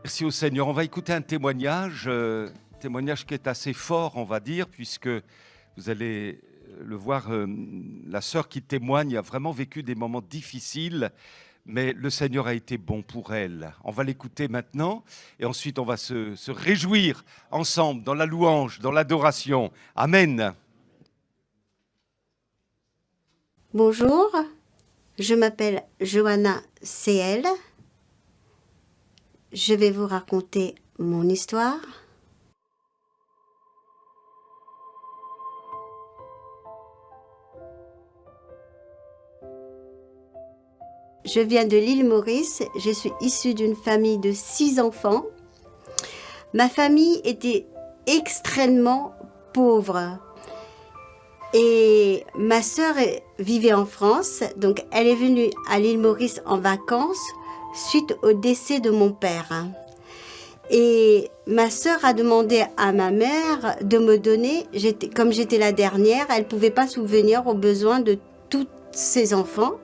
Merci au Seigneur. On va écouter un témoignage qui est assez fort, on va dire, puisque vous allez le voir, la sœur qui témoigne a vraiment vécu des moments difficiles, mais le Seigneur a été bon pour elle. On va l'écouter maintenant, et ensuite on va se réjouir ensemble dans la louange, dans l'adoration. Amen. Bonjour, je m'appelle Johanna CL. Je vais vous raconter mon histoire. Je viens de l'île Maurice, je suis issue d'une famille de 6 enfants. Ma famille était extrêmement pauvre. Et ma sœur vivait en France, donc elle est venue à l'île Maurice en vacances suite au décès de mon père. Et ma sœur a demandé à ma mère de me donner, comme j'étais la dernière, elle ne pouvait pas subvenir aux besoins de tous ses enfants.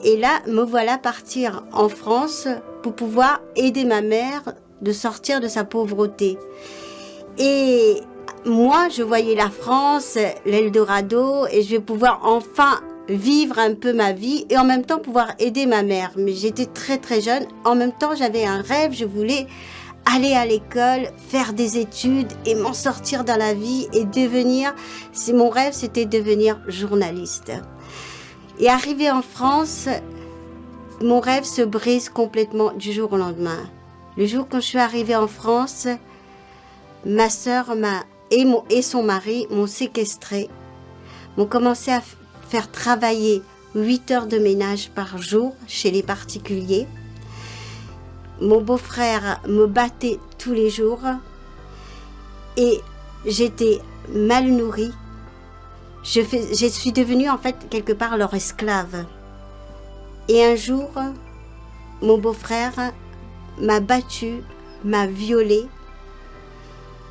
Et là, me voilà partir en France pour pouvoir aider ma mère de sortir de sa pauvreté. Et moi, je voyais la France, l'Eldorado, et je vais pouvoir enfin vivre un peu ma vie et en même temps pouvoir aider ma mère. Mais j'étais très très jeune. En même temps, j'avais un rêve, je voulais aller à l'école, faire des études et m'en sortir dans la vie et devenir, mon rêve c'était devenir journaliste. Et arrivé en France, mon rêve se brise complètement du jour au lendemain. Le jour quand je suis arrivée en France, ma sœur et son mari m'ont séquestrée, m'ont commencé à faire travailler 8 heures de ménage par jour chez les particuliers. Mon beau-frère me battait tous les jours et j'étais mal nourrie. Je suis devenue en fait quelque part leur esclave. Et un jour, mon beau-frère m'a battue, m'a violée.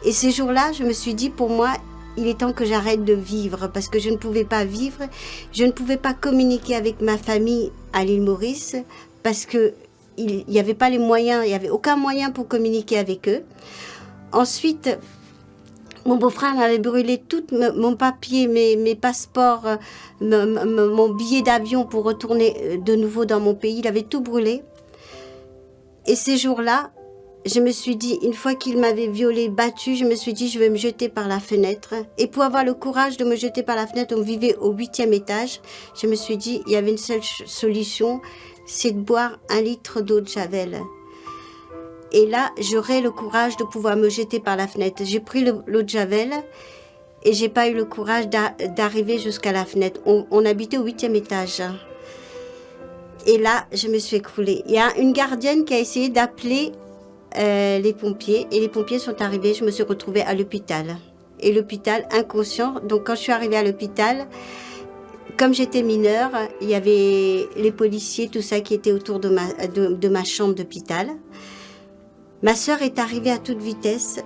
Et ces jours-là, je me suis dit, pour moi, il est temps que j'arrête de vivre parce que je ne pouvais pas vivre. Je ne pouvais pas communiquer avec ma famille à l'île Maurice parce qu'il n'y avait pas les moyens, il n'y avait aucun moyen pour communiquer avec eux. Ensuite, mon beau-frère m'avait brûlé tout mon papier, mes passeports, mon billet d'avion pour retourner de nouveau dans mon pays. Il avait tout brûlé. Et ces jours-là, je me suis dit, une fois qu'il m'avait violée, battue, je me suis dit, je vais me jeter par la fenêtre. Et pour avoir le courage de me jeter par la fenêtre, on vivait au 8e étage. Je me suis dit, il y avait une seule solution, c'est de boire 1 litre d'eau de Javel. Et là, j'aurais le courage de pouvoir me jeter par la fenêtre. J'ai pris l'eau de Javel et j'ai pas eu le courage d'arriver jusqu'à la fenêtre. On habitait au 8e étage. Et là, je me suis écroulée. Il y a une gardienne qui a essayé d'appeler les pompiers et les pompiers sont arrivés. Je me suis retrouvée à l'hôpital. Et l'hôpital, inconscient. Donc quand je suis arrivée à l'hôpital, comme j'étais mineure, il y avait les policiers, tout ça qui était autour de ma chambre d'hôpital. Ma sœur est arrivée à toute vitesse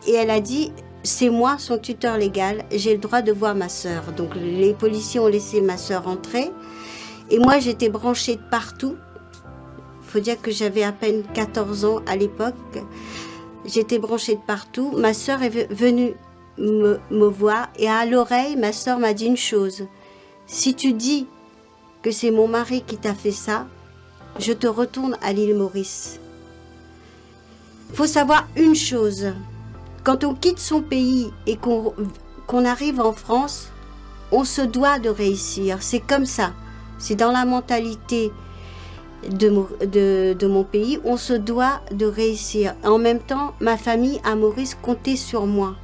et elle a dit, c'est moi son tuteur légal, j'ai le droit de voir ma sœur. Donc les policiers ont laissé ma sœur entrer et moi j'étais branchée de partout. Il faut dire que j'avais à peine 14 ans à l'époque. J'étais branchée de partout. Ma sœur est venue me voir et à l'oreille, ma sœur m'a dit une chose. Si tu dis que c'est mon mari qui t'a fait ça, je te retourne à l'île Maurice. Il faut savoir une chose. Quand on quitte son pays et qu'on arrive en France, on se doit de réussir. C'est comme ça. C'est dans la mentalité de mon pays, on se doit de réussir. En même temps, ma famille à Maurice comptait sur moi.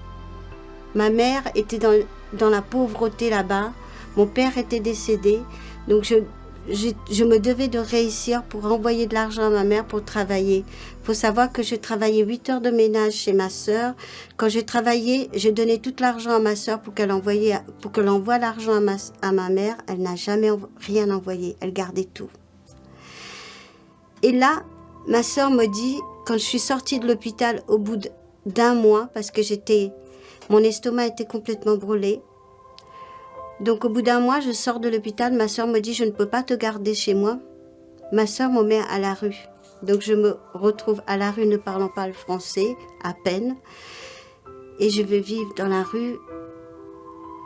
Ma mère était dans la pauvreté là-bas, mon père était décédé, donc je me devais de réussir pour envoyer de l'argent à ma mère pour travailler. Il faut savoir que je travaillais 8 heures de ménage chez ma sœur. Quand je travaillais, je donnais tout l'argent à ma sœur pour qu'elle envoie l'argent à ma mère. Elle n'a jamais rien envoyé, elle gardait tout. Et là, ma sœur me dit, quand je suis sortie de l'hôpital au bout d'1 mois, parce que mon estomac était complètement brûlé. Donc au bout d'1 mois, je sors de l'hôpital, ma sœur me dit, je ne peux pas te garder chez moi. Ma sœur me met à la rue. Donc je me retrouve à la rue ne parlant pas le français, à peine. Et je vais vivre dans la rue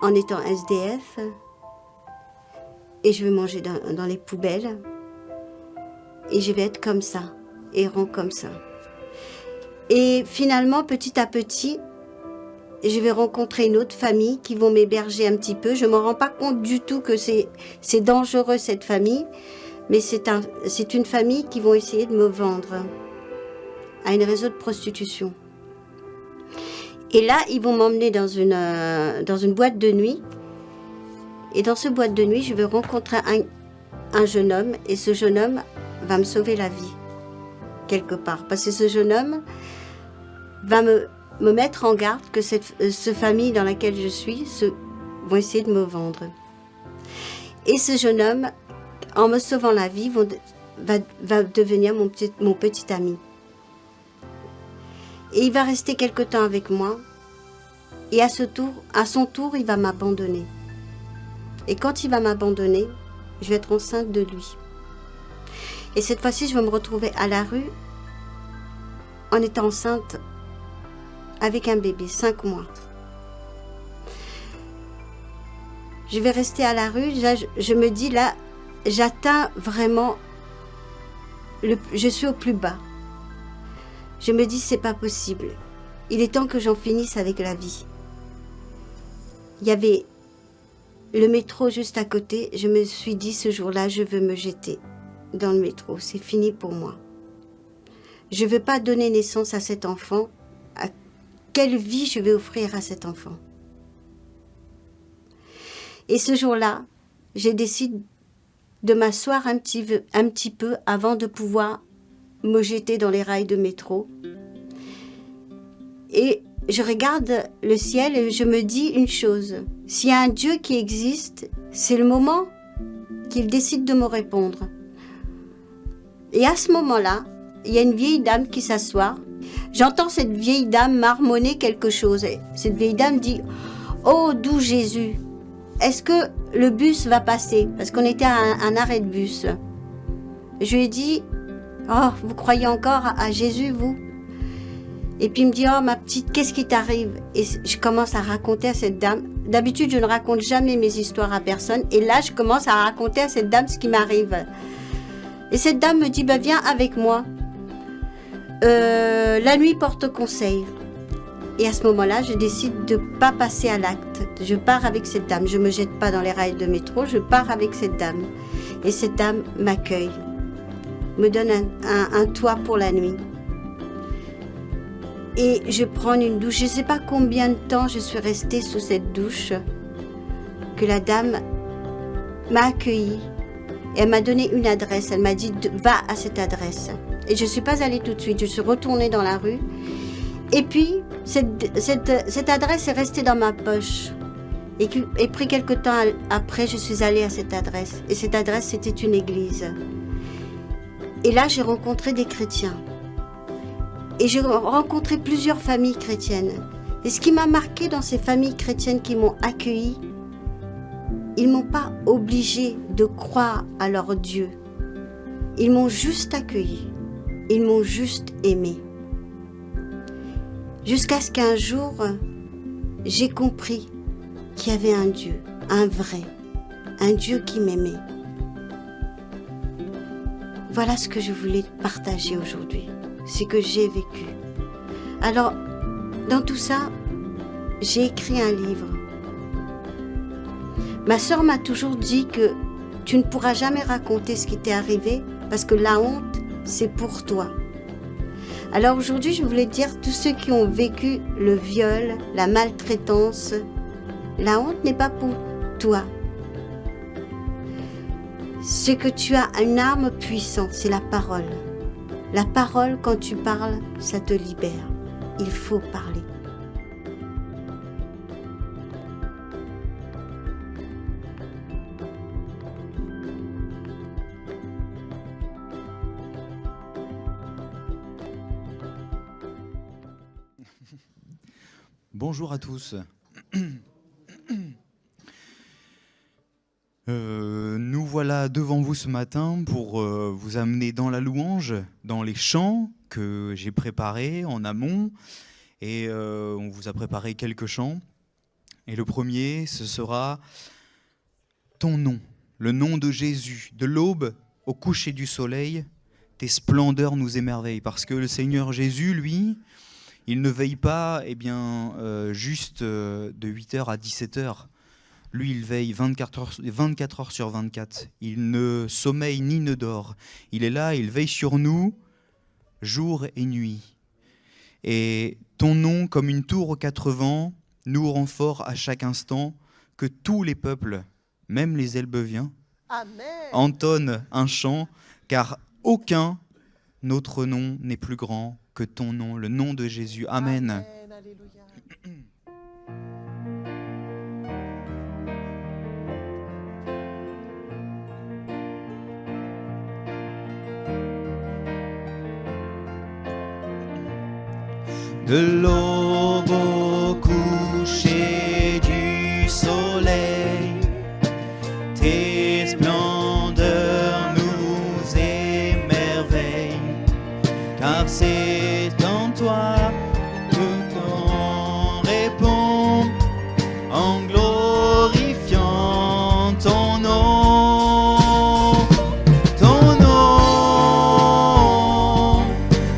en étant SDF. Et je vais manger dans les poubelles. Et je vais être comme ça, errant comme ça. Et finalement, petit à petit, je vais rencontrer une autre famille qui vont m'héberger un petit peu. Je ne me rends pas compte du tout que c'est dangereux cette famille, mais c'est une famille qui vont essayer de me vendre à une réseau de prostitution. Et là, ils vont m'emmener dans une boîte de nuit. Et dans cette boîte de nuit, je vais rencontrer un jeune homme, et ce jeune homme va me sauver la vie, quelque part. Parce que ce jeune homme va me mettre en garde que cette famille dans laquelle je suis vont essayer de me vendre. Et ce jeune homme, en me sauvant la vie, va devenir mon petit ami. Et il va rester quelque temps avec moi. Et à son tour, il va m'abandonner. Et quand il va m'abandonner, je vais être enceinte de lui. Et cette fois-ci, je vais me retrouver à la rue en étant enceinte avec un bébé, 5 mois. Je vais rester à la rue. Là, je me dis, là, j'atteins vraiment... je suis au plus bas. Je me dis, c'est pas possible. Il est temps que j'en finisse avec la vie. Il y avait le métro juste à côté. Je me suis dit, ce jour-là, je veux me jeter dans le métro. C'est fini pour moi. Je ne veux pas donner naissance à cet enfant. Quelle vie je vais offrir à cet enfant? Et ce jour-là, j'ai décidé de m'asseoir un petit peu avant de pouvoir me jeter dans les rails de métro. Et je regarde le ciel et je me dis une chose. S'il y a un Dieu qui existe, c'est le moment qu'il décide de me répondre. Et à ce moment-là, il y a une vieille dame qui s'assoit. J'entends cette vieille dame marmonner quelque chose. Et cette vieille dame dit « Oh, doux Jésus, est-ce que le bus va passer ?» Parce qu'on était à un arrêt de bus. Je lui ai dit « Oh, vous croyez encore à Jésus, vous ?» Et puis il me dit « Oh, ma petite, qu'est-ce qui t'arrive ?» Et je commence à raconter à cette dame. D'habitude, je ne raconte jamais mes histoires à personne. Et là, je commence à raconter à cette dame ce qui m'arrive. Et cette dame me dit « Viens avec moi. La nuit porte conseil. » Et à ce moment-là, je décide de ne pas passer à l'acte. Je pars avec cette dame. Je ne me jette pas dans les rails de métro. Je pars avec cette dame. Et cette dame m'accueille. Me donne un toit pour la nuit. Et je prends une douche. Je ne sais pas combien de temps je suis restée sous cette douche. Que la dame m'a accueillie. Et elle m'a donné une adresse. Elle m'a dit « Va à cette adresse ». Et je ne suis pas allée tout de suite. Je suis retournée dans la rue. Et puis, cette adresse est restée dans ma poche. Et pris quelque temps après, je suis allée à cette adresse. Et cette adresse, c'était une église. Et là, j'ai rencontré des chrétiens. Et j'ai rencontré plusieurs familles chrétiennes. Et ce qui m'a marqué dans ces familles chrétiennes qui m'ont accueillie, ils ne m'ont pas obligée de croire à leur Dieu. Ils m'ont juste accueillie. Ils m'ont juste aimée. Jusqu'à ce qu'un jour, j'ai compris qu'il y avait un Dieu, un vrai, un Dieu qui m'aimait. Voilà ce que je voulais partager aujourd'hui, ce que j'ai vécu. Alors, dans tout ça, j'ai écrit un livre. Ma sœur m'a toujours dit que tu ne pourras jamais raconter ce qui t'est arrivé parce que la honte, c'est pour toi. Alors aujourd'hui, je voulais dire, tous ceux qui ont vécu le viol, la maltraitance, la honte n'est pas pour toi. Ce que tu as une arme puissante, c'est la parole. La parole, quand tu parles, ça te libère. Il faut parler. Bonjour à tous. Nous voilà devant vous ce matin pour vous amener dans la louange, dans les chants que j'ai préparés en amont. Et on vous a préparé quelques chants. Et le premier, ce sera ton nom, le nom de Jésus. De l'aube au coucher du soleil, tes splendeurs nous émerveillent. Parce que le Seigneur Jésus, lui, il ne veille pas juste de 8h à 17h. Lui, il veille 24 heures sur 24. Il ne sommeille ni ne dort. Il est là, il veille sur nous, jour et nuit. Et ton nom, comme une tour aux 4 vents, nous rend fort à chaque instant, que tous les peuples, même les Elbeviens, entonnent un chant, car aucun autre nom n'est plus grand que ton nom, le nom de Jésus. Amen. Amen. Alléluia. De l'aube au coucher du soleil, tes splendeurs nous émerveillent, car c'est en toi que l'on répond en glorifiant ton nom. Ton nom,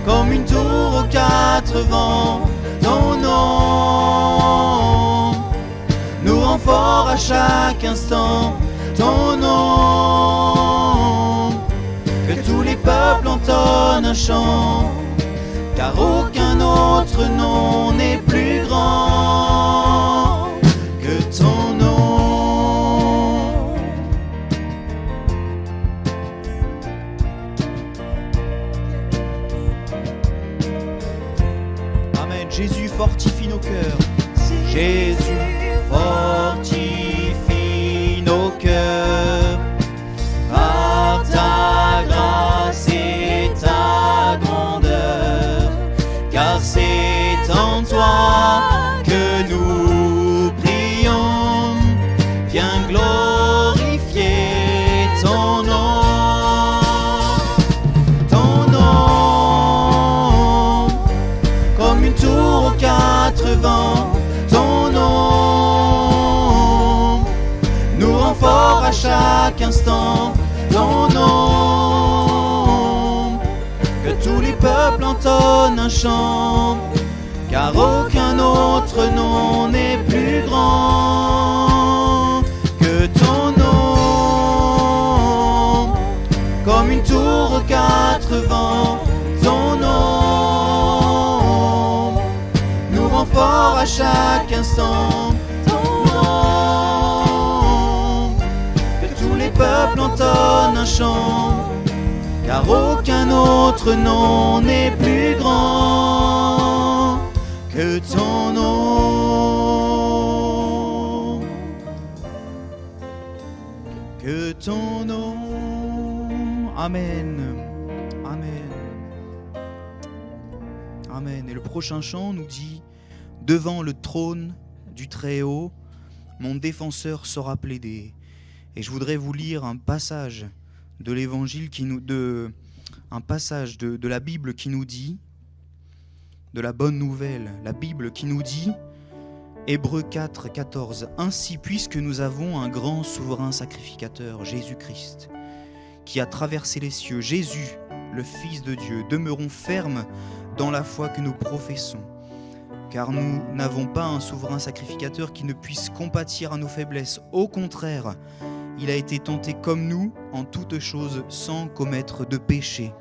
comme une tour aux 4 vents, ton nom nous rend fort à chaque instant. Ton nom, que tous les peuples entonnent un chant, car aucun autre nom n'est plus grand que ton nom. Amen. Jésus fortifie nos cœurs. Jésus fortifie nos cœurs par ta grâce et ta grandeur, car c'est en toi que nous prions. Viens glorifier ton nom. Ton nom, comme une tour aux 4 vents, ton nom nous rend fort à chaque instant. Ton nom, que tous les peuples entonnent un chant, car aucun autre nom n'est plus grand que ton nom. Comme une tour aux 4 vents, ton nom nous rend fort à chaque instant. Ton nom, que tous les peuples entonnent un chant, car aucun autre nom n'est plus grand que ton nom. Que ton nom. Amen. Amen. Amen. Et le prochain chant nous dit: devant le trône du Très-Haut, mon défenseur sera plaidé. Et je voudrais vous lire un passage de l'évangile un passage de la Bible qui nous dit, de la bonne nouvelle, la Bible qui nous dit, Hébreux 4, 14, ainsi puisque nous avons un grand souverain sacrificateur, Jésus-Christ, qui a traversé les cieux, Jésus, le Fils de Dieu, demeurons fermes dans la foi que nous professons, car nous n'avons pas un souverain sacrificateur qui ne puisse compatir à nos faiblesses. Au contraire, il a été tenté comme nous en toutes choses sans commettre de péché.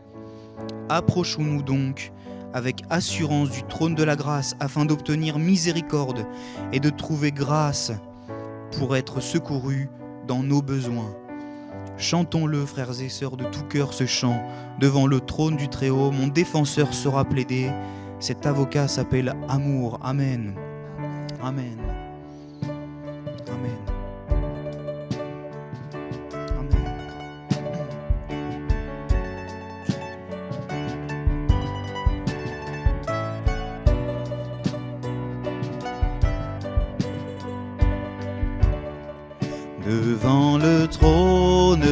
Approchons-nous donc avec assurance du trône de la grâce afin d'obtenir miséricorde et de trouver grâce pour être secourus dans nos besoins. Chantons-le, frères et sœurs, de tout cœur ce chant. Devant le trône du Très-Haut, mon défenseur sera plaidé. Cet avocat s'appelle Amour. Amen. Amen. Amen. Devant le trône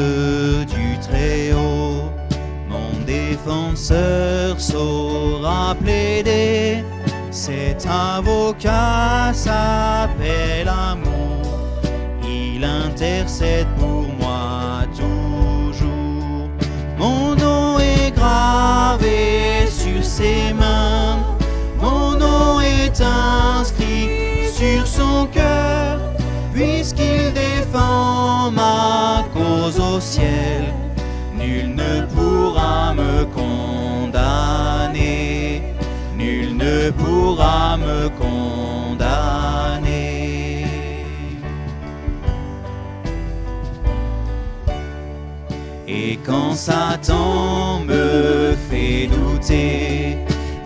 défenseur saura plaider. Cet avocat s'appelle amour, il intercède pour moi toujours. Mon nom est gravé sur ses mains, mon nom est inscrit sur son cœur, puisqu'il défend ma cause au ciel. Nul ne pourra me condamner, nul ne pourra me condamner. Et quand Satan me fait douter,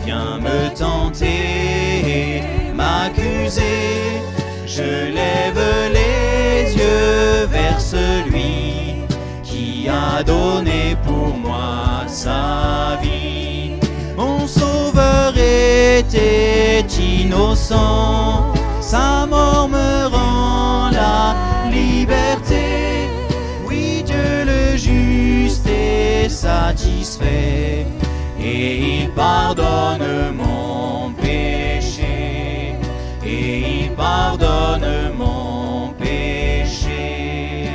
vient me tenter, m'accuser, je lève les yeux vers celui qui a donné pour moi sa vie. Mon sauveur était innocent, sa mort me rend la liberté. Oui, Dieu le juste est satisfait, et il pardonne mon péché, et il pardonne mon péché.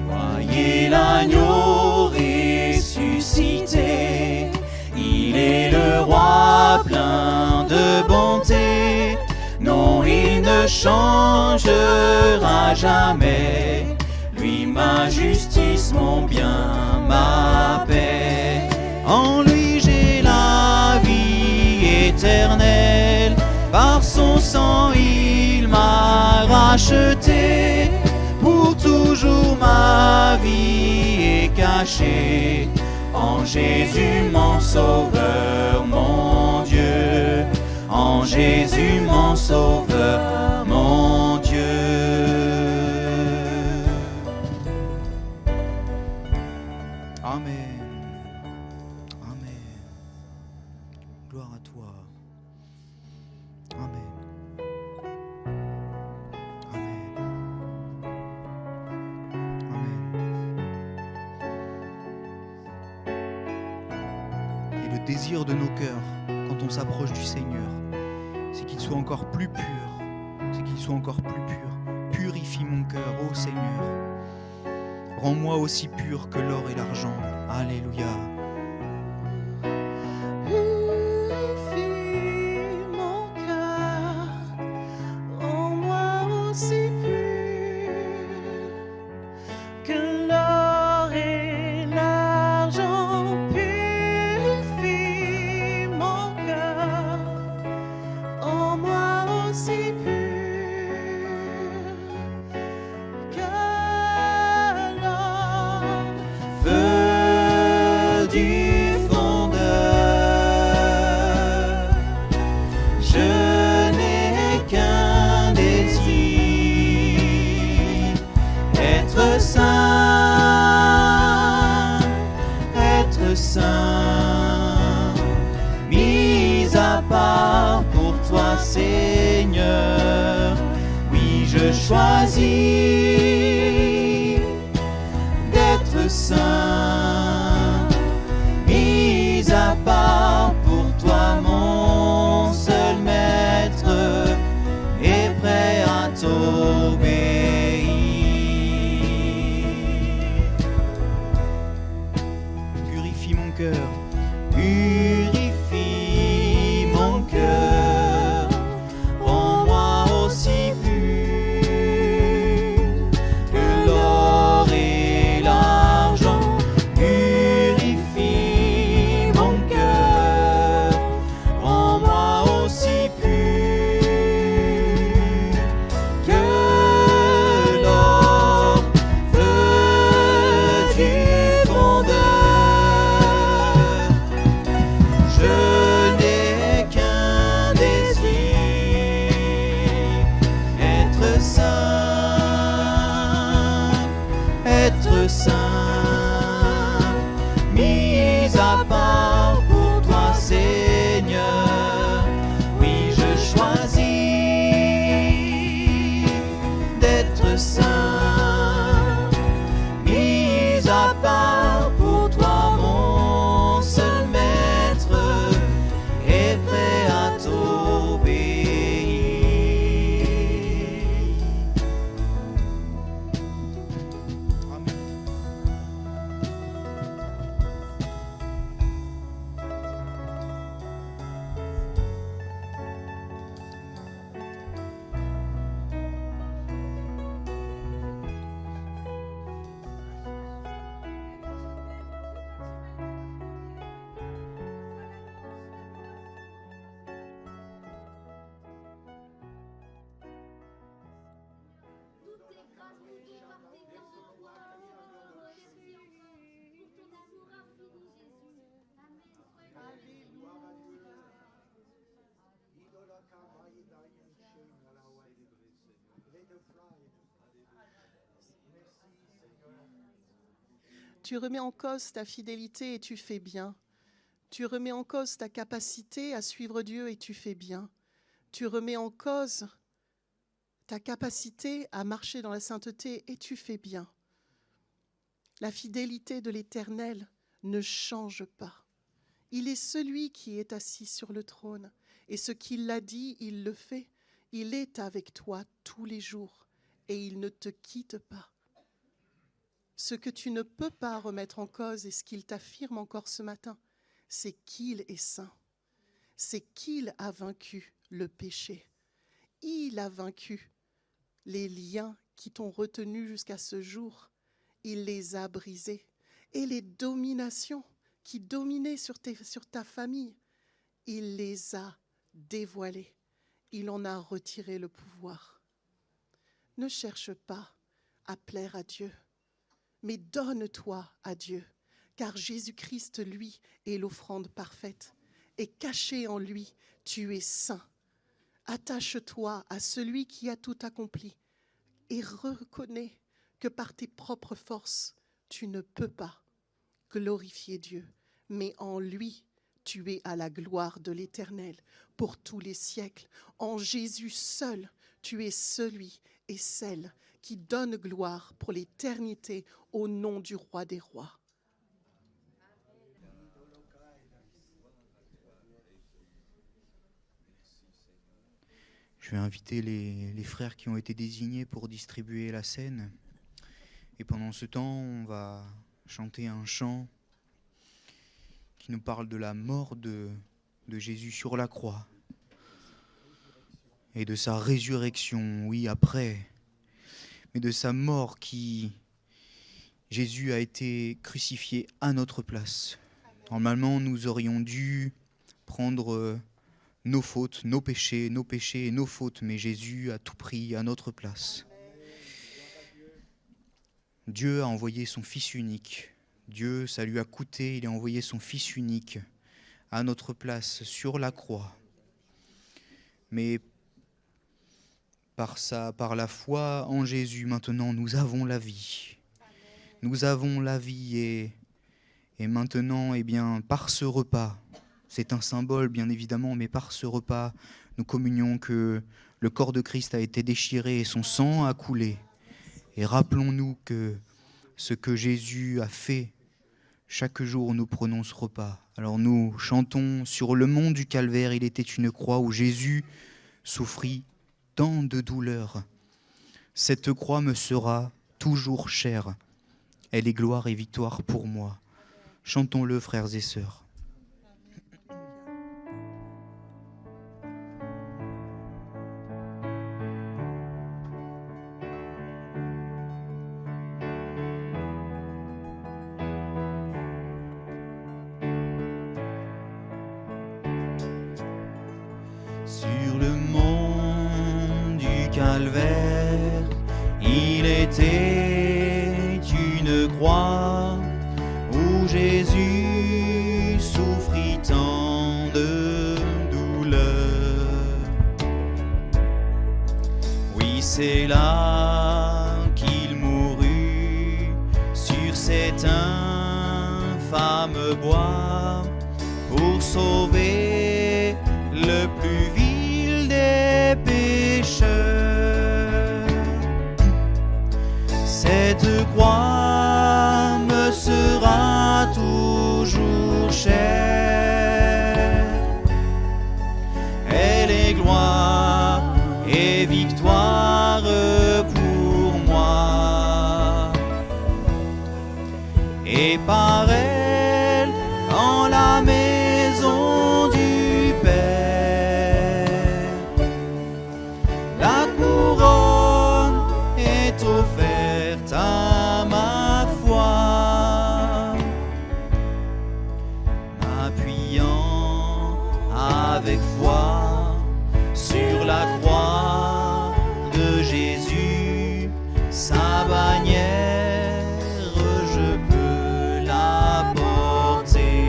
Voyez l'agneau ressuscité, il est le roi plein de bonté. Non, il ne changera jamais, lui ma justice, mon bien, ma paix. En lui j'ai la vie éternelle, par son sang il m'a racheté. Pour toujours ma vie est cachée en Jésus mon sauveur, mon Dieu. En Jésus mon sauveur, mon Dieu. Amen. Amen. Gloire à toi. Amen. Amen. Amen. Et le désir de nos cœurs, quand on s'approche du Seigneur, c'est qu'il soit encore plus pur. C'est qu'il soit encore plus pur. Purifie mon cœur, ô Seigneur. Rends-moi aussi pur que l'or et l'argent. Alléluia. Purifie mon cœur, rends-moi aussi pur que l'or et l'argent. Purifie mon cœur, rends-moi aussi pur que l'or. Feu du fondeur, je n'ai qu'un désir, être saint, mis à part pour toi, Seigneur. Oui, je choisis d'être saint, mis à part pour toi, mon seul maître, et prêt à t'obéir. Purifie mon cœur, purifie mon cœur, rends-moi aussi pur Tu remets en cause ta fidélité et tu fais bien. Tu remets en cause ta capacité à suivre Dieu et tu fais bien. Tu remets en cause ta capacité à marcher dans la sainteté et tu fais bien. La fidélité de l'Éternel ne change pas. Il est celui qui est assis sur le trône et ce qu'il a dit, il le fait. Il est avec toi tous les jours et il ne te quitte pas. Ce que tu ne peux pas remettre en cause et ce qu'il t'affirme encore ce matin, c'est qu'il est saint. C'est qu'il a vaincu le péché. Il a vaincu les liens qui t'ont retenu jusqu'à ce jour. Il les a brisés. Et les dominations qui dominaient sur ta famille, il les a dévoilées. Il en a retiré le pouvoir. Ne cherche pas à plaire à Dieu, mais donne-toi à Dieu, car Jésus-Christ, lui, est l'offrande parfaite. Et caché en lui, tu es saint. Attache-toi à celui qui a tout accompli et reconnais que par tes propres forces, tu ne peux pas glorifier Dieu, mais en lui, tu es à la gloire de l'Éternel pour tous les siècles. En Jésus seul, tu es celui et celle qui donne gloire pour l'éternité au nom du Roi des rois. Je vais inviter les frères qui ont été désignés pour distribuer la scène. Et pendant ce temps, on va chanter un chant qui nous parle de la mort de Jésus sur la croix et de sa résurrection, oui, après, mais de sa mort qui... Jésus a été crucifié à notre place. Normalement, nous aurions dû prendre nos fautes, nos péchés et nos fautes, mais Jésus a tout pris à notre place. Dieu a envoyé son Fils unique. Dieu, ça lui a coûté, il a envoyé son Fils unique à notre place sur la croix. Mais par la foi en Jésus, maintenant, nous avons la vie. Nous avons la vie et maintenant, eh bien, par ce repas, c'est un symbole bien évidemment, mais par ce repas, nous communions que le corps de Christ a été déchiré et son sang a coulé. Et rappelons-nous que ce que Jésus a fait, chaque jour nous prenons ce repas. Alors nous chantons sur le mont du Calvaire, il était une croix où Jésus souffrit tant de douleurs. Cette croix me sera toujours chère. Elle est gloire et victoire pour moi. Chantons-le, frères et sœurs. Sur le mont du Calvaire, il était une croix où Jésus souffrit tant de douleurs. Oui, c'est là qu'il mourut sur cet infâme bois pour sauver le plus vil des pécheurs. Cette croix me sera toujours chère. Elle est gloire et victoire pour moi. Et par elle, en la maison du Père, la couronne est offerte à ma foi. M'appuyant avec foi sur la croix de Jésus, sa bannière, je peux la porter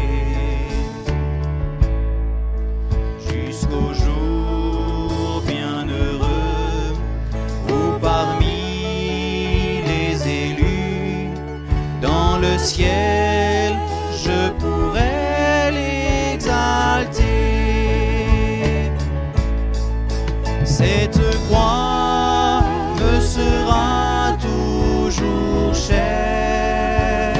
jusqu'au jour bienheureux où ciel, je pourrai l'exalter. Cette croix me sera toujours chère.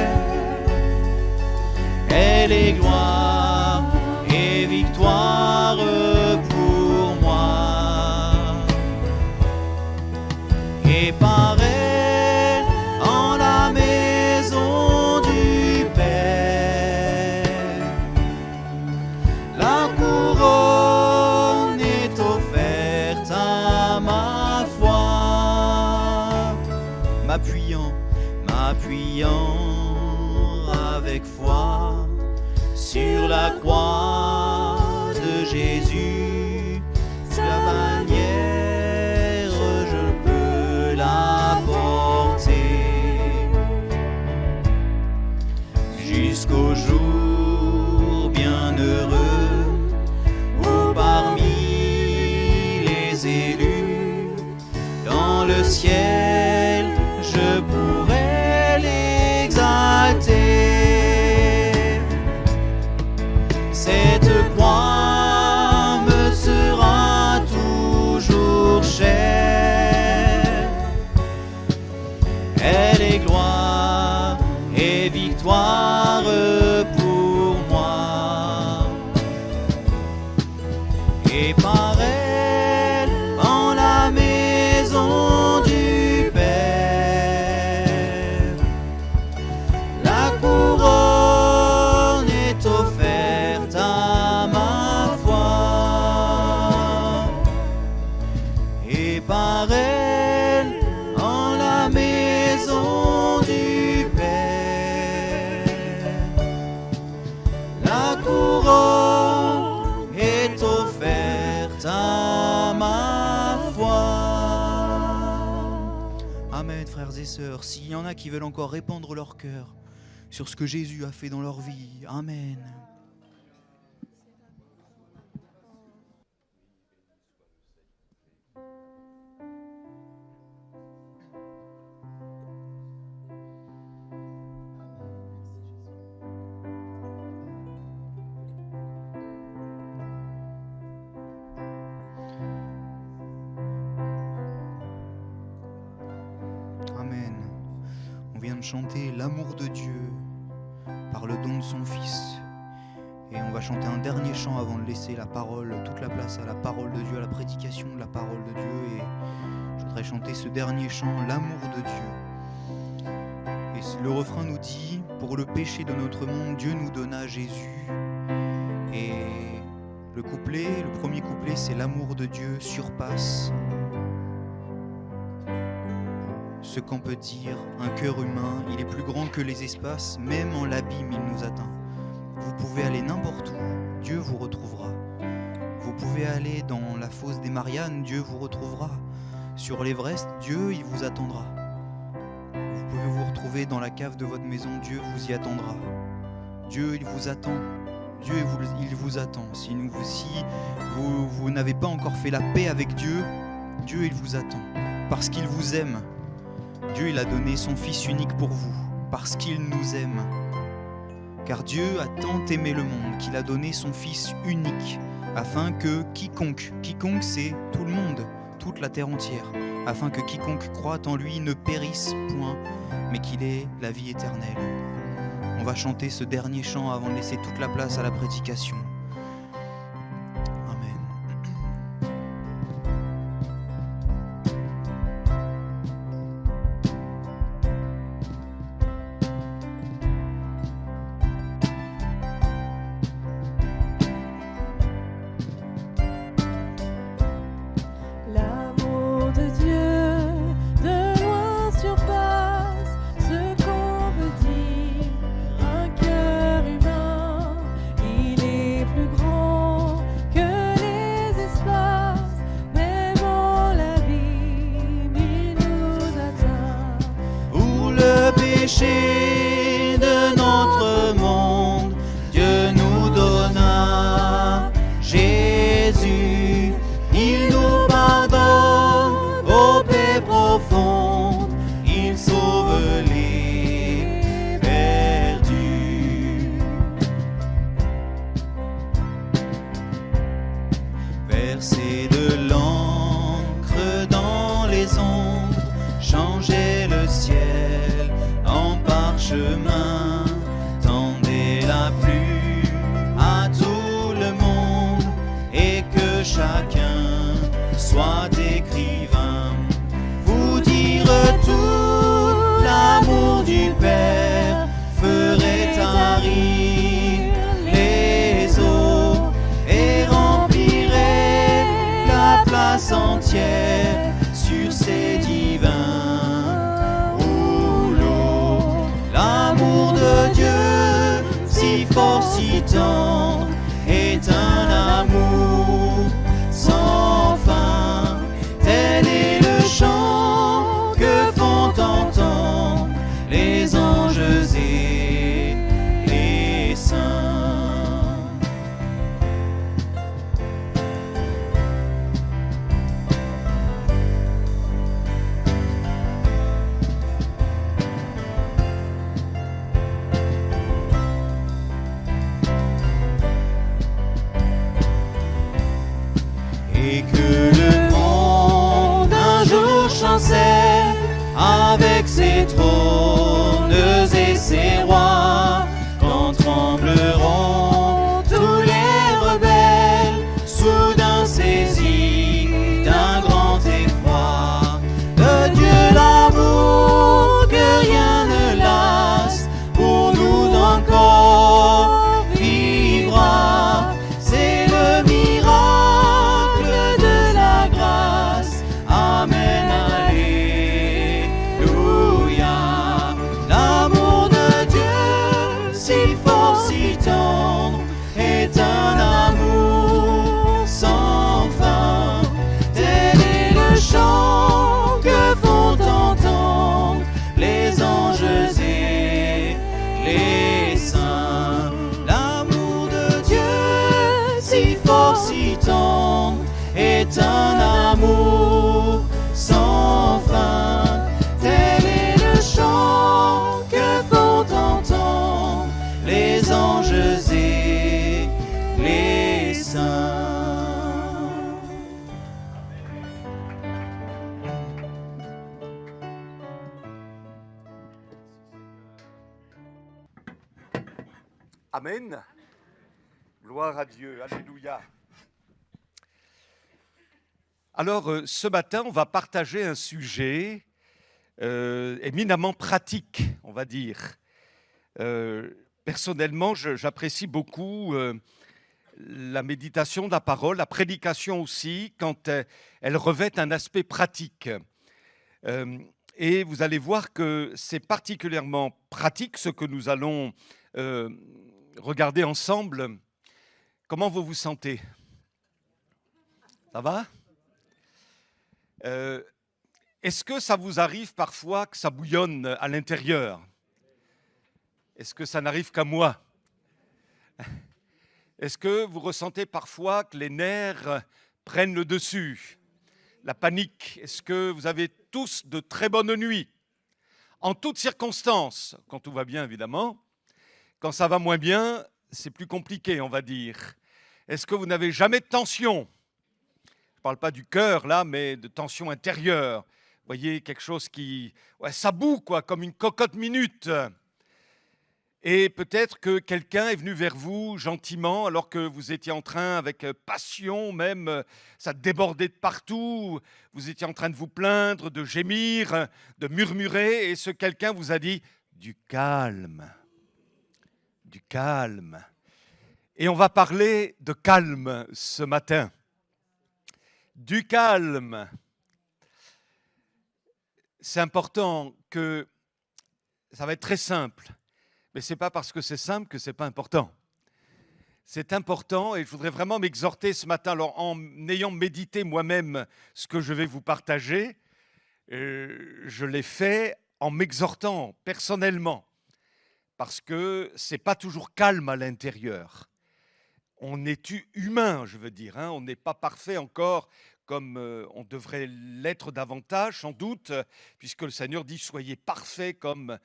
Elle est gloire et victoire pour moi. Et par elle, en la maison du Père, la couronne est offerte à ma foi. M'appuyant avec foi sur la croix de Jésus, sa bannière je peux la porter jusqu'au jour bienheureux où parmi les élus dans le ciel je pourrai l'exalter. Cette croix me sera toujours chère. Elle est gloire et victoire pour moi. Et par elle, en la maison du Père, la couronne est offerte à ma foi. Et par elle, en la maison du Père, la couronne est offerte à ma foi. Amen, frères et sœurs. S'il y en a qui veulent encore répandre leur cœur sur ce que Jésus a fait dans leur vie, amen. Amen. On vient de chanter l'amour de Dieu par le don de son Fils. Et on va chanter un dernier chant avant de laisser la parole, toute la place à la parole de Dieu, à la prédication de la parole de Dieu. Et je voudrais chanter ce dernier chant, l'amour de Dieu. Et le refrain nous dit, pour le péché de notre monde, Dieu nous donna Jésus. Et le premier couplet, c'est l'amour de Dieu surpasse ce qu'on peut dire, un cœur humain, il est plus grand que les espaces, même en l'abîme il nous atteint. Vous pouvez aller n'importe où, Dieu vous retrouvera. Vous pouvez aller dans la fosse des Mariannes, Dieu vous retrouvera. Sur l'Everest, Dieu il vous attendra. Vous pouvez vous retrouver dans la cave de votre maison, Dieu vous y attendra. Dieu il vous attend. Dieu il vous attend. Si vous n'avez pas encore fait la paix avec Dieu, Dieu il vous attend. Parce qu'il vous aime. Dieu il a donné son Fils unique pour vous, parce qu'il nous aime. Car Dieu a tant aimé le monde qu'il a donné son Fils unique, afin que quiconque c'est tout le monde, toute la terre entière, afin que quiconque croit en lui ne périsse point, mais qu'il ait la vie éternelle. On va chanter ce dernier chant avant de laisser toute la place à la prédication. Amen. L'amour de Dieu de loin surpasse ce qu'on peut dire. Un cœur humain, il est plus grand que les espaces. Même en l'abîme, il nous atteint. Pour le péché de notre monde, Dieu nous donna Jésus. Il nous pardonne aux paix profondes, il sauve les perdus. soit écrivain. Vous dire tout l'amour du Père ferait tarir les eaux et remplirait la place entière sur ces divins rouleaux. L'amour de Dieu, si fort, si tendre, est un amour sans fin. Tel est le chant que font entendre les anges et les saints. Et que le monde un jour chancelle avec ses trônes et ses rois, quand trembleront tous les rebelles, soudain saisis d'un grand effroi. De Dieu l'amour que rien ne lasse, pour nous encore vivra. C'est le miracle de la grâce. Amen, alléluia. L'amour de Dieu, si fort, si tendre, est un amour sans fin. Tel est le chant que font entendre les anges et les saints. L'amour de Dieu, si fort, si tendre, est un amour sans fin. Tel est le chant que font entendre les anges et les saints. Amen. Gloire à Dieu. Alléluia. Alors, ce matin, on va partager un sujet éminemment pratique, on va dire. Personnellement, j'apprécie beaucoup la méditation de la parole, la prédication aussi, quand elle revêt un aspect pratique. Et vous allez voir que c'est particulièrement pratique ce que nous allons regarder ensemble. Comment vous vous sentez? Ça va? Est-ce que ça vous arrive parfois que ça bouillonne à l'intérieur? Est-ce que ça n'arrive qu'à moi? Est-ce que vous ressentez parfois que les nerfs prennent le dessus? La panique? Est-ce que vous avez tous de très bonnes nuits? En toutes circonstances, quand tout va bien évidemment. Quand ça va moins bien, c'est plus compliqué, on va dire. Est-ce que vous n'avez jamais de tension? Je ne parle pas du cœur là, mais de tension intérieure. Vous voyez, quelque chose qui... Ouais, ça bout, quoi, comme une cocotte minute. Et peut-être que quelqu'un est venu vers vous gentiment, alors que vous étiez en train, avec passion même, ça débordait de partout, vous étiez en train de vous plaindre, de gémir, de murmurer, et ce quelqu'un vous a dit « du calme ». Du calme. Et on va parler de calme ce matin. Du calme. C'est important que ça va être très simple, mais ce n'est pas parce que c'est simple que ce n'est pas important. C'est important et je voudrais vraiment m'exhorter ce matin, alors en ayant médité moi-même ce que je vais vous partager, je l'ai fait en m'exhortant personnellement. Parce que ce n'est pas toujours calme à l'intérieur. On est humain, je veux dire. On n'est pas parfait encore comme on devrait l'être davantage, sans doute, puisque le Seigneur dit « Soyez parfaits comme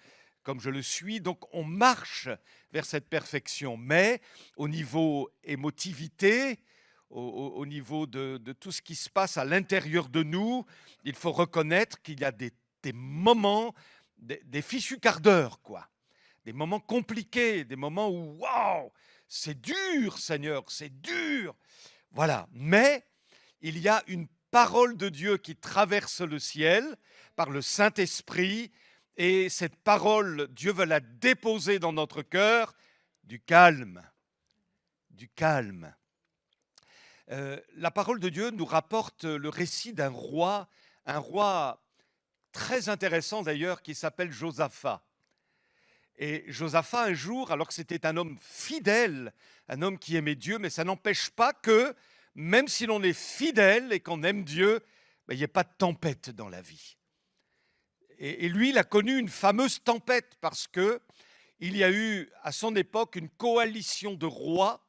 je le suis ». Donc on marche vers cette perfection. Mais au niveau émotivité, au niveau de tout ce qui se passe à l'intérieur de nous, il faut reconnaître qu'il y a des moments, des fichus quarts d'heure, quoi. Des moments compliqués, des moments où, waouh, c'est dur, Seigneur, c'est dur. Voilà. Mais il y a une parole de Dieu qui traverse le ciel par le Saint-Esprit. Et cette parole, Dieu veut la déposer dans notre cœur. Du calme. Du calme. La parole de Dieu nous rapporte le récit d'un roi, un roi très intéressant d'ailleurs, qui s'appelle Josaphat. Et Josaphat, un jour, alors que c'était un homme fidèle, un homme qui aimait Dieu, mais ça n'empêche pas que, même si l'on est fidèle et qu'on aime Dieu, il n'y ait pas de tempête dans la vie. Et lui, il a connu une fameuse tempête parce que il y a eu à son époque une coalition de rois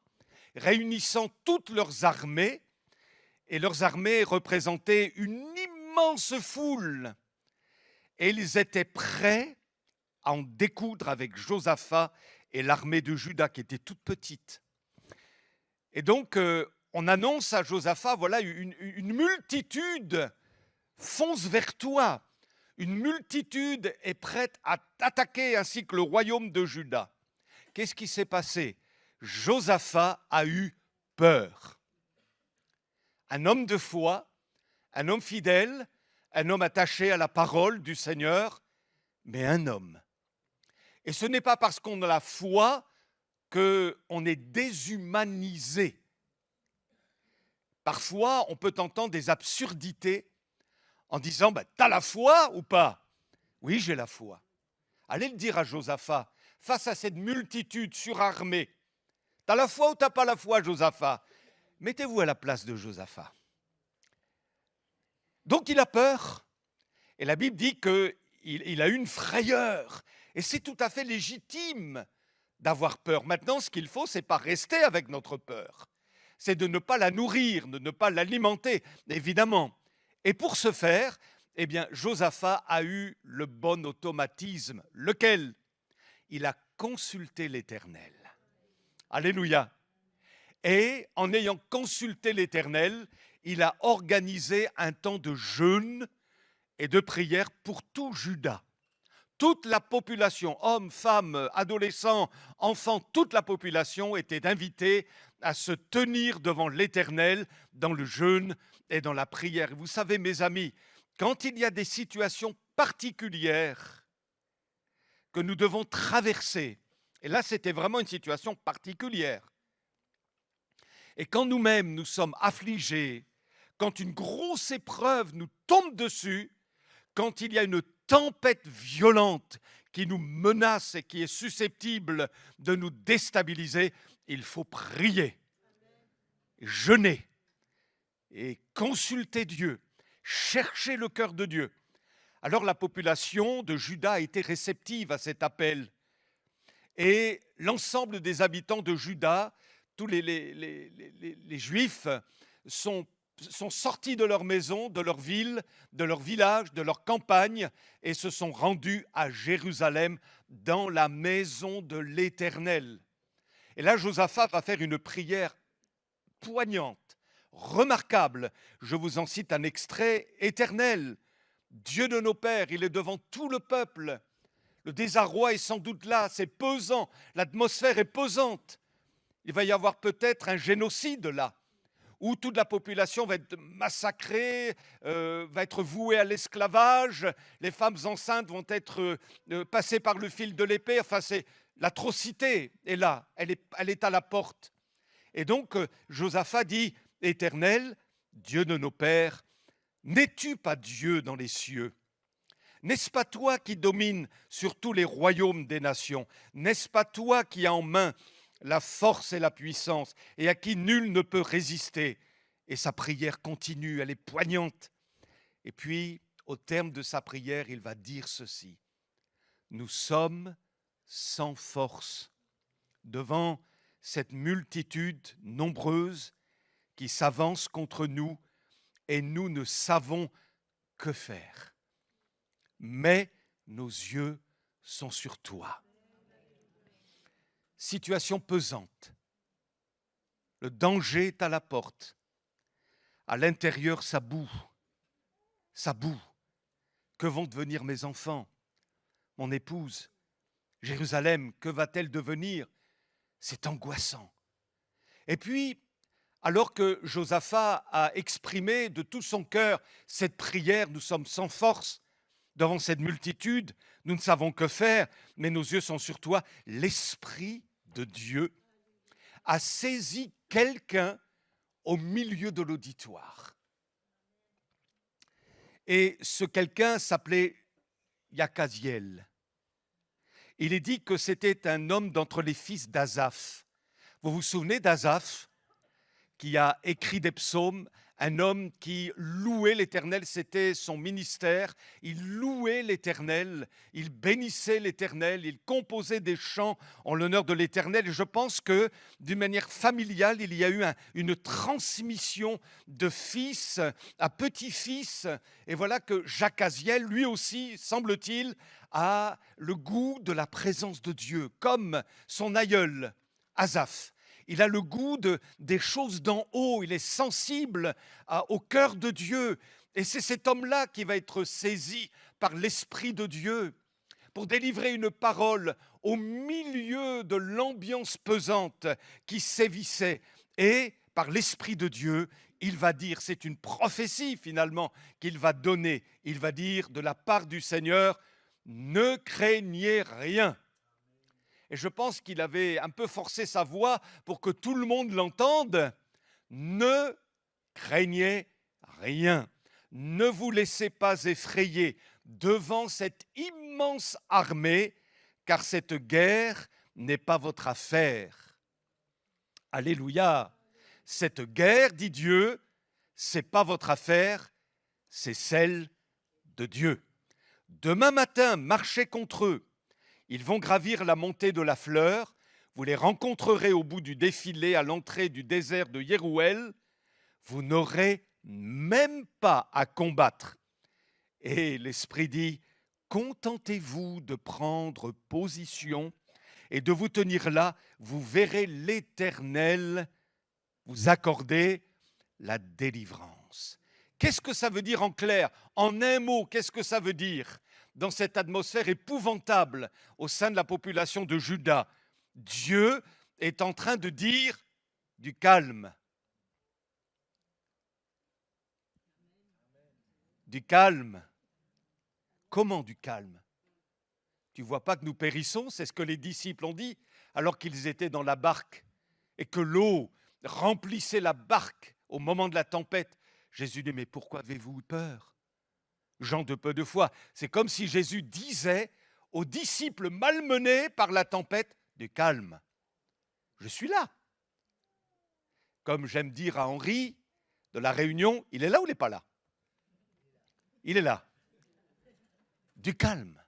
réunissant toutes leurs armées, et leurs armées représentaient une immense foule. Et ils étaient prêts à en découdre avec Josaphat et l'armée de Juda qui était toute petite. Et donc, on annonce à Josaphat, voilà, une multitude fonce vers toi. Une multitude est prête à t'attaquer ainsi que le royaume de Juda. Qu'est-ce qui s'est passé? Josaphat a eu peur. Un homme de foi, un homme fidèle, un homme attaché à la parole du Seigneur, mais un homme. Et ce n'est pas parce qu'on a la foi qu'on est déshumanisé. Parfois, on peut entendre des absurdités en disant « t'as la foi ou pas ?» Oui, j'ai la foi. Allez le dire à Josaphat, face à cette multitude surarmée. T'as la foi ou t'as pas la foi, Josaphat? Mettez-vous à la place de Josaphat. Donc il a peur. Et la Bible dit qu'il a une frayeur. Et c'est tout à fait légitime d'avoir peur. Maintenant, ce qu'il faut, c'est pas rester avec notre peur. C'est de ne pas la nourrir, de ne pas l'alimenter, évidemment. Et pour ce faire, eh bien, Josaphat a eu le bon automatisme. Lequel? Il a consulté l'Éternel. Alléluia. Et en ayant consulté l'Éternel, il a organisé un temps de jeûne et de prière pour tout Juda. Toute la population, hommes, femmes, adolescents, enfants, toute la population était invitée à se tenir devant l'Éternel dans le jeûne et dans la prière. Vous savez, mes amis, quand il y a des situations particulières que nous devons traverser, et là c'était vraiment une situation particulière, et quand nous-mêmes nous sommes affligés, quand une grosse épreuve nous tombe dessus, quand il y a une tempête violente qui nous menace et qui est susceptible de nous déstabiliser, il faut prier, jeûner et consulter Dieu, chercher le cœur de Dieu. Alors la population de Juda a été réceptive à cet appel. Et l'ensemble des habitants de Juda, tous les Juifs, sont sortis de leur maison, de leur ville, de leur village, de leur campagne, et se sont rendus à Jérusalem dans la maison de l'Éternel. Et là, Josaphat va faire une prière poignante, remarquable. Je vous en cite un extrait. Éternel, Dieu de nos pères, il est devant tout le peuple. Le désarroi est sans doute là, c'est pesant, l'atmosphère est pesante. Il va y avoir peut-être un génocide là, où toute la population va être massacrée, va être vouée à l'esclavage, les femmes enceintes vont être passées par le fil de l'épée. Enfin, c'est l'atrocité est là, elle est à la porte. Et donc, Josaphat dit, Éternel, Dieu de nos pères, n'es-tu pas Dieu dans les cieux? N'est-ce pas toi qui domines sur tous les royaumes des nations? N'est-ce pas toi qui as en main la force et la puissance et à qui nul ne peut résister? Et sa prière continue, elle est poignante. Et puis, au terme de sa prière, il va dire ceci. Nous sommes sans force devant cette multitude nombreuse qui s'avance contre nous et nous ne savons que faire. Mais nos yeux sont sur toi. Situation pesante. Le danger est à la porte. À l'intérieur, ça boue. Ça boue. Que vont devenir mes enfants? Mon épouse? Jérusalem, que va-t-elle devenir? C'est angoissant. Et puis, Alors que Josaphat a exprimé de tout son cœur cette prière, nous sommes sans force devant cette multitude, nous ne savons que faire, mais nos yeux sont sur toi. L'Esprit de Dieu a saisi quelqu'un au milieu de l'auditoire. Et ce quelqu'un s'appelait Yacaziel. Il est dit que c'était un homme d'entre les fils d'Asaph. Vous vous souvenez d'Asaph, qui a écrit des psaumes, un homme qui louait l'Éternel, c'était son ministère. Il louait l'Éternel, il bénissait l'Éternel, il composait des chants en l'honneur de l'Éternel. Et je pense que d'une manière familiale, il y a eu une transmission de fils à petit-fils. Et voilà que Jacaziel, lui aussi, semble-t-il, a le goût de la présence de Dieu, comme son aïeul, Asaph. Il a le goût des choses d'en haut, il est sensible au cœur de Dieu. Et c'est cet homme-là qui va être saisi par l'Esprit de Dieu pour délivrer une parole au milieu de l'ambiance pesante qui sévissait. Et par l'Esprit de Dieu, il va dire, c'est une prophétie finalement qu'il va donner, il va dire de la part du Seigneur, ne craignez rien. Et je pense qu'il avait un peu forcé sa voix pour que tout le monde l'entende. Ne craignez rien. Ne vous laissez pas effrayer devant cette immense armée, car cette guerre n'est pas votre affaire. Alléluia. Cette guerre, dit Dieu, c'est pas votre affaire, c'est celle de Dieu. Demain matin, marchez contre eux. Ils vont gravir la montée de la fleur. Vous les rencontrerez au bout du défilé à l'entrée du désert de Yérouël. Vous n'aurez même pas à combattre. Et l'Esprit dit, contentez-vous de prendre position et de vous tenir là. Vous verrez l'Éternel vous accorder la délivrance. Qu'est-ce que ça veut dire en clair? En un mot, qu'est-ce que ça veut dire? Dans cette atmosphère épouvantable au sein de la population de Juda, Dieu est en train de dire du calme. Du calme. Comment du calme? Tu ne vois pas que nous périssons? C'est ce que les disciples ont dit alors qu'ils étaient dans la barque et que l'eau remplissait la barque au moment de la tempête. Jésus dit, mais pourquoi avez-vous eu peur? Gens de peu de foi. C'est comme si Jésus disait aux disciples malmenés par la tempête, du calme. Je suis là. Comme j'aime dire à Henri de la Réunion, il est là ou il n'est pas là? Il est là. Du calme.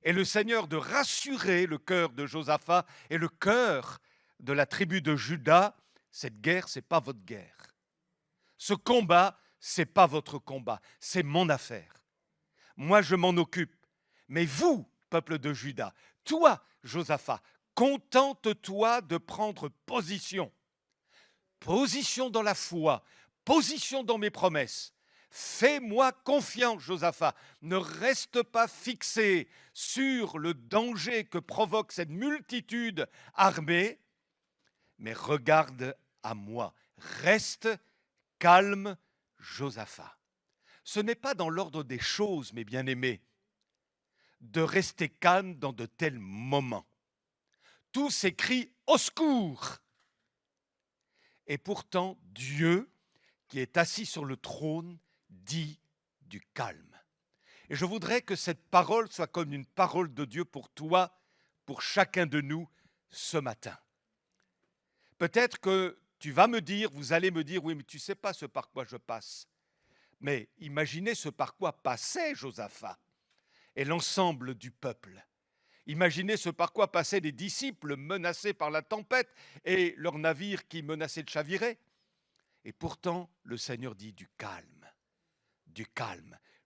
Et le Seigneur de rassurer le cœur de Josaphat et le cœur de la tribu de Juda, cette guerre, ce n'est pas votre guerre. Ce combat, ce n'est pas votre combat, c'est mon affaire. Moi, je m'en occupe. Mais vous, peuple de Juda, toi, Josaphat, contente-toi de prendre position. Position dans la foi, position dans mes promesses. Fais-moi confiance, Josaphat. Ne reste pas fixé sur le danger que provoque cette multitude armée, mais regarde à moi. Reste calme, Josaphat. Ce n'est pas dans l'ordre des choses, mes bien-aimés, de rester calme dans de tels moments. Tout s'écrie au secours. Et pourtant, Dieu, qui est assis sur le trône, dit du calme. Et je voudrais que cette parole soit comme une parole de Dieu pour toi, pour chacun de nous ce matin. Peut-être que tu vas me dire, vous allez me dire, oui, mais tu ne sais pas ce par quoi je passe. Mais imaginez ce par quoi passait Josaphat et l'ensemble du peuple. Imaginez ce par quoi passaient les disciples menacés par la tempête et leur navire qui menaçait de chavirer. Et pourtant, le Seigneur dit du calme,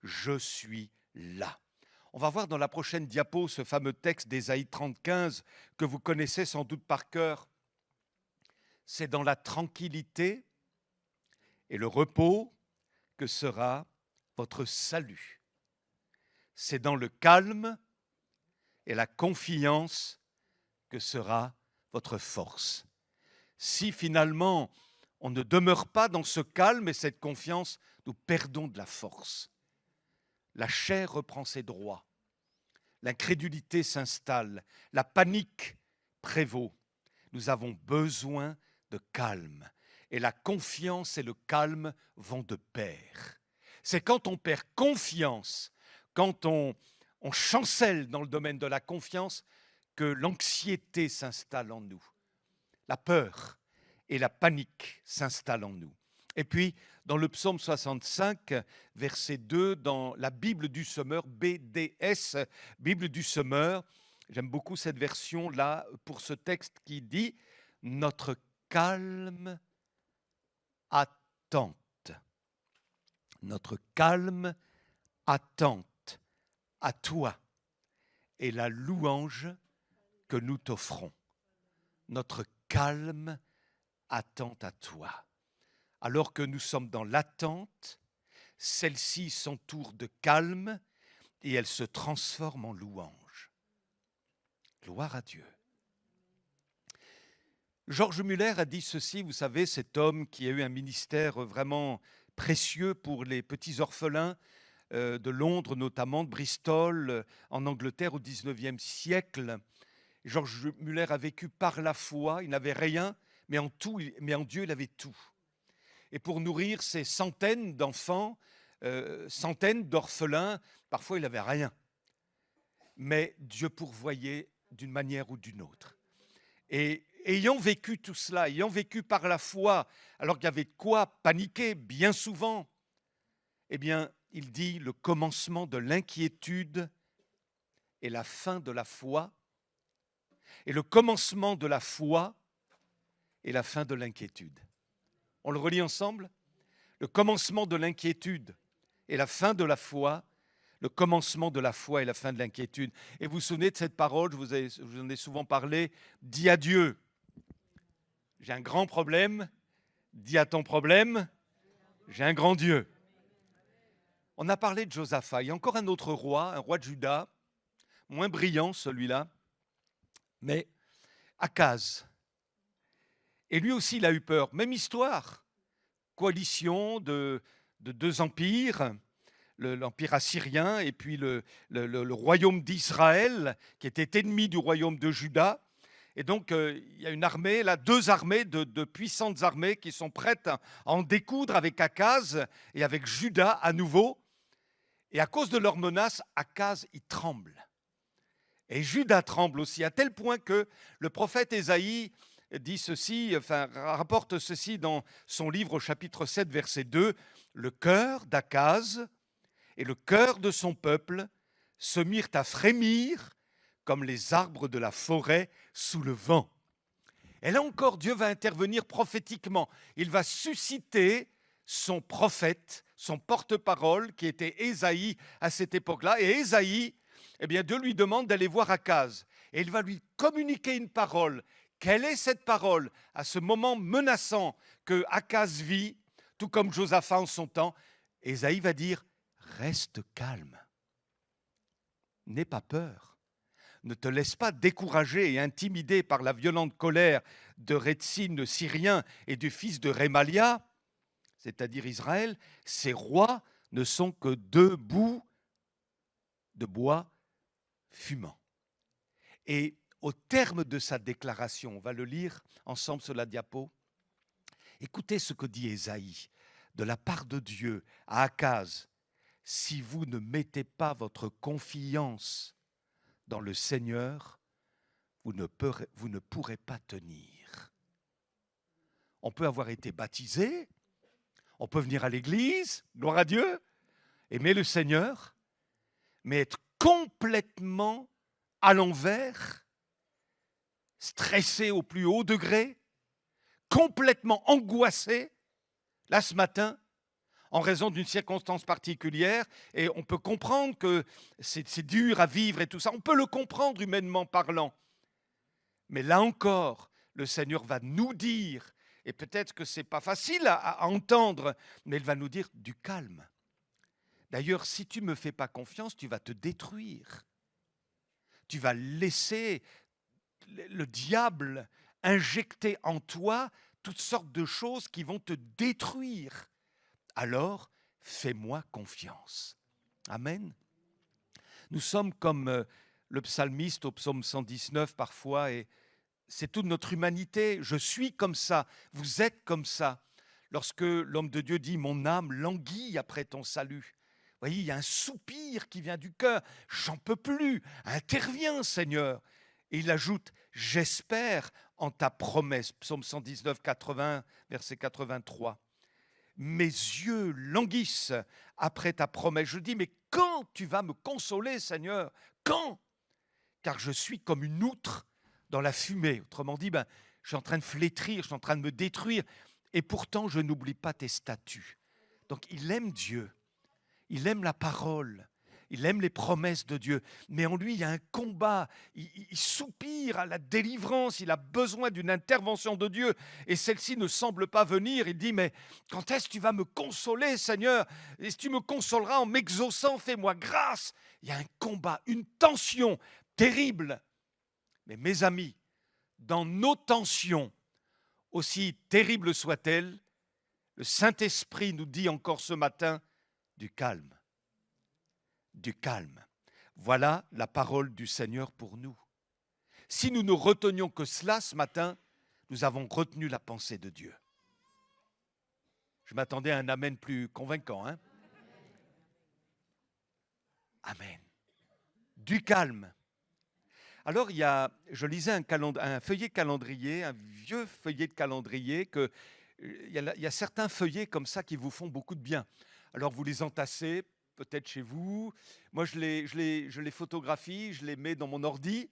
je suis là. On va voir dans la prochaine diapo ce fameux texte d'Ésaïe 35 que vous connaissez sans doute par cœur. C'est dans la tranquillité et le repos que sera votre salut. C'est dans le calme et la confiance que sera votre force. Si finalement on ne demeure pas dans ce calme et cette confiance, nous perdons de la force. La chair reprend ses droits. L'incrédulité s'installe. La panique prévaut. Nous avons besoin de calme. Et la confiance et le calme vont de pair. C'est quand on perd confiance, quand on chancelle dans le domaine de la confiance, que l'anxiété s'installe en nous. La peur et la panique s'installent en nous. Et puis, dans le psaume 65, verset 2, dans la Bible du Semeur, BDS, Bible du Semeur, j'aime beaucoup cette version-là pour ce texte qui dit « Notre calme attente. Notre calme attente à toi et la louange que nous t'offrons. Notre calme attend à toi. » Alors que nous sommes dans l'attente, celle-ci s'entoure de calme et elle se transforme en louange. Gloire à Dieu. Georges Muller a dit ceci, vous savez, cet homme qui a eu un ministère vraiment précieux pour les petits orphelins de Londres, notamment de Bristol, en Angleterre au XIXe siècle. Georges Muller a vécu par la foi, il n'avait rien, mais en Dieu, il avait tout. Et pour nourrir ces centaines d'enfants, centaines d'orphelins, parfois il n'avait rien. Mais Dieu pourvoyait d'une manière ou d'une autre. Et ayant vécu tout cela, ayant vécu par la foi, alors qu'il y avait de quoi paniquer bien souvent, eh bien, il dit le commencement de l'inquiétude et la fin de la foi, et le commencement de la foi et la fin de l'inquiétude. On le relit ensemble? Le commencement de l'inquiétude et la fin de la foi, le commencement de la foi et la fin de l'inquiétude. Et vous vous souvenez de cette parole, je vous en ai souvent parlé, dis à Dieu, j'ai un grand problème, dis à ton problème, j'ai un grand Dieu. On a parlé de Josaphat, il y a encore un autre roi, un roi de Juda, moins brillant celui-là, mais Akaz. Et lui aussi, il a eu peur. Même histoire. Coalition de deux empires, l'empire assyrien et puis le royaume d'Israël, qui était ennemi du royaume de Juda. Et donc, il y a une armée, là, deux armées, de puissantes armées qui sont prêtes à en découdre avec Akaz et avec Juda à nouveau. Et à cause de leurs menaces, Akaz, il tremble. Et Juda tremble aussi, à tel point que le prophète Ésaïe dit ceci, rapporte ceci dans son livre au chapitre 7, verset 2, « Le cœur d'Akaz et le cœur de son peuple se mirent à frémir comme les arbres de la forêt sous le vent. » Et là encore, Dieu va intervenir prophétiquement. Il va susciter son prophète, son porte-parole, qui était Ésaïe à cette époque-là. Et Ésaïe, eh bien, Dieu lui demande d'aller voir Akaz. Et il va lui communiquer une parole. Quelle est cette parole à ce moment menaçant que Akaz vit, tout comme Josaphat en son temps? Ésaïe va dire, reste calme, n'aie pas peur, ne te laisse pas décourager et intimider par la violente colère de Rétzin le Syrien et du fils de Rémalia, c'est-à-dire Israël. Ces rois ne sont que deux bouts de bois fumant. Et au terme de sa déclaration, on va le lire ensemble sur la diapo, écoutez ce que dit Ésaïe de la part de Dieu à Akaz. Si vous ne mettez pas votre confiance dans le Seigneur, vous ne pourrez pas tenir. On peut avoir été baptisé, on peut venir à l'église, gloire à Dieu, aimer le Seigneur, mais être complètement à l'envers, stressé au plus haut degré, complètement angoissé, là ce matin, en raison d'une circonstance particulière, et on peut comprendre que c'est dur à vivre et tout ça, on peut le comprendre humainement parlant. Mais là encore, le Seigneur va nous dire, et peut-être que ce n'est pas facile à entendre, mais il va nous dire du calme. D'ailleurs, si tu ne me fais pas confiance, tu vas te détruire. Tu vas laisser le diable injecter en toi toutes sortes de choses qui vont te détruire. Alors, fais-moi confiance. Amen. Nous sommes comme le psalmiste au psaume 119 parfois, et c'est toute notre humanité. Je suis comme ça, vous êtes comme ça. Lorsque l'homme de Dieu dit « Mon âme languit après ton salut », vous voyez, il y a un soupir qui vient du cœur. « J'en peux plus, interviens Seigneur ». Et il ajoute « J'espère en ta promesse », psaume 119, 80, verset 83. Mes yeux languissent après ta promesse. Je dis, mais quand tu vas me consoler, Seigneur? Quand? Car je suis comme une outre dans la fumée. Autrement dit, je suis en train de flétrir, je suis en train de me détruire. Et pourtant, je n'oublie pas tes statuts. Donc, il aime Dieu. Il aime la parole. Il aime les promesses de Dieu. Mais en lui, il y a un combat. Il soupire à la délivrance. Il a besoin d'une intervention de Dieu. Et celle-ci ne semble pas venir. Il dit, mais quand est-ce que tu vas me consoler, Seigneur? Est-ce que tu me consoleras en m'exaucant? Fais-moi grâce. Il y a un combat, une tension terrible. Mais mes amis, dans nos tensions, aussi terribles soient-elles, le Saint-Esprit nous dit encore ce matin, du calme. Du calme. Voilà la parole du Seigneur pour nous. Si nous ne retenions que cela ce matin, nous avons retenu la pensée de Dieu. Je m'attendais à un amen plus convaincant. Hein? Amen. Du calme. Alors, je lisais un feuillet calendrier, un vieux feuillet de calendrier, il y a certains feuillets comme ça qui vous font beaucoup de bien. Alors, vous les entassez, peut-être chez vous. Moi, je les photographie, je les mets dans mon ordi.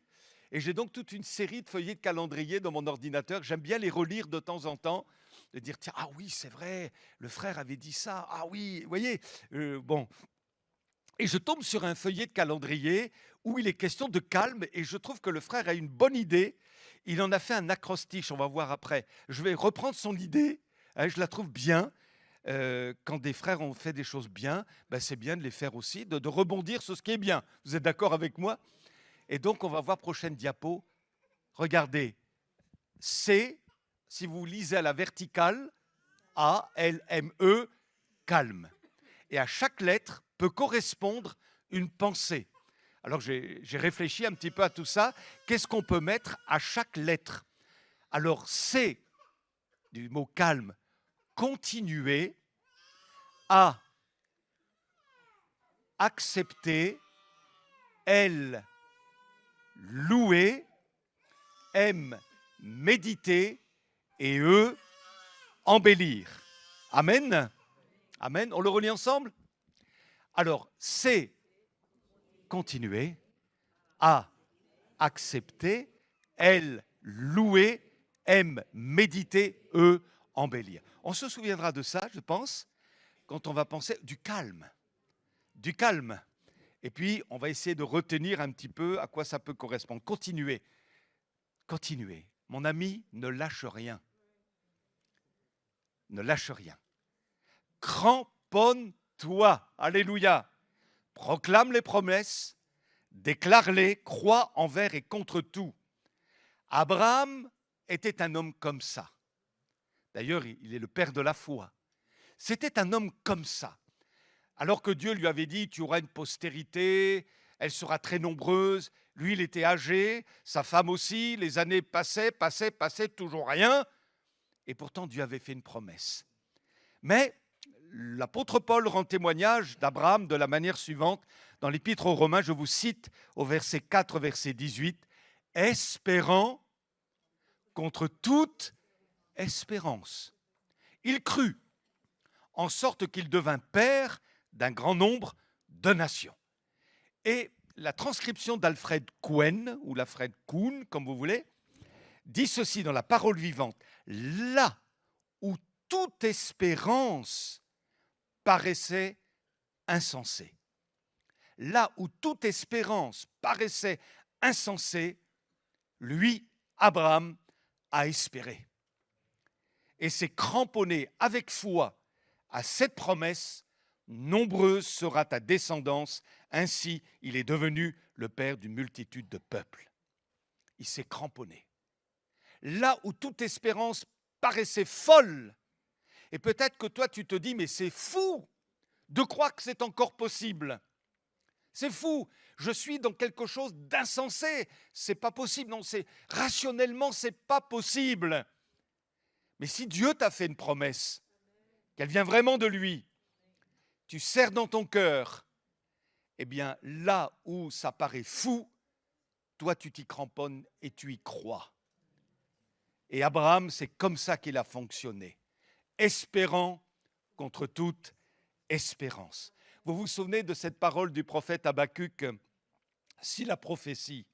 Et j'ai donc toute une série de feuillets de calendrier dans mon ordinateur. J'aime bien les relire de temps en temps, de dire, tiens, ah oui, c'est vrai, le frère avait dit ça. Ah oui, vous voyez, bon. Et je tombe sur un feuillet de calendrier où il est question de calme, et je trouve que le frère a une bonne idée. Il en a fait un acrostiche, on va voir après. Je vais reprendre son idée, hein, je la trouve bien. Quand des frères ont fait des choses bien, c'est bien de les faire aussi, de rebondir sur ce qui est bien. Vous êtes d'accord avec moi? Et donc, on va voir prochaine diapo. Regardez, C, si vous lisez à la verticale, A-L-M-E, calme. Et à chaque lettre peut correspondre une pensée. Alors, j'ai réfléchi un petit peu à tout ça. Qu'est-ce qu'on peut mettre à chaque lettre? Alors, C, du mot calme, continuer, A, accepter, L, louer, M, méditer, et E, embellir. Amen. Amen. On le relit ensemble? Alors, C, continuer, A, accepter, L, louer, M, méditer, E, embellir. On se souviendra de ça, je pense, quand on va penser du calme. Du calme. Et puis, on va essayer de retenir un petit peu à quoi ça peut correspondre. Continuer. Continuer. Mon ami, ne lâche rien. Ne lâche rien. Cramponne-toi. Alléluia. Proclame les promesses, déclare-les, crois envers et contre tout. Abraham était un homme comme ça. D'ailleurs, il est le père de la foi. C'était un homme comme ça. Alors que Dieu lui avait dit, tu auras une postérité, elle sera très nombreuse. Lui, il était âgé, sa femme aussi, les années passaient, toujours rien. Et pourtant, Dieu avait fait une promesse. Mais l'apôtre Paul rend témoignage d'Abraham de la manière suivante. Dans l'Épître aux Romains, je vous cite au verset 4, verset 18, « Espérant contre toute espérance. Il crut, en sorte qu'il devint père d'un grand nombre de nations. » Et la transcription d'Alfred Cohen, ou l'Alfred Kuhn, comme vous voulez, dit ceci dans la Parole vivante. Là où toute espérance paraissait insensée. Là où toute espérance paraissait insensée, lui, Abraham, a espéré. Et s'est cramponné avec foi à cette promesse, nombreuse sera ta descendance, ainsi il est devenu le père d'une multitude de peuples. Il s'est cramponné. Là où toute espérance paraissait folle. Et peut-être que toi, tu te dis, mais c'est fou de croire que c'est encore possible. C'est fou, je suis dans quelque chose d'insensé. C'est pas possible, non, c'est rationnellement, c'est pas possible. Mais si Dieu t'a fait une promesse, qu'elle vient vraiment de lui, tu serres dans ton cœur, eh bien là où ça paraît fou, toi tu t'y cramponnes et tu y crois. Et Abraham, c'est comme ça qu'il a fonctionné, espérant contre toute espérance. Vous vous souvenez de cette parole du prophète Habakkuk, si la prophétie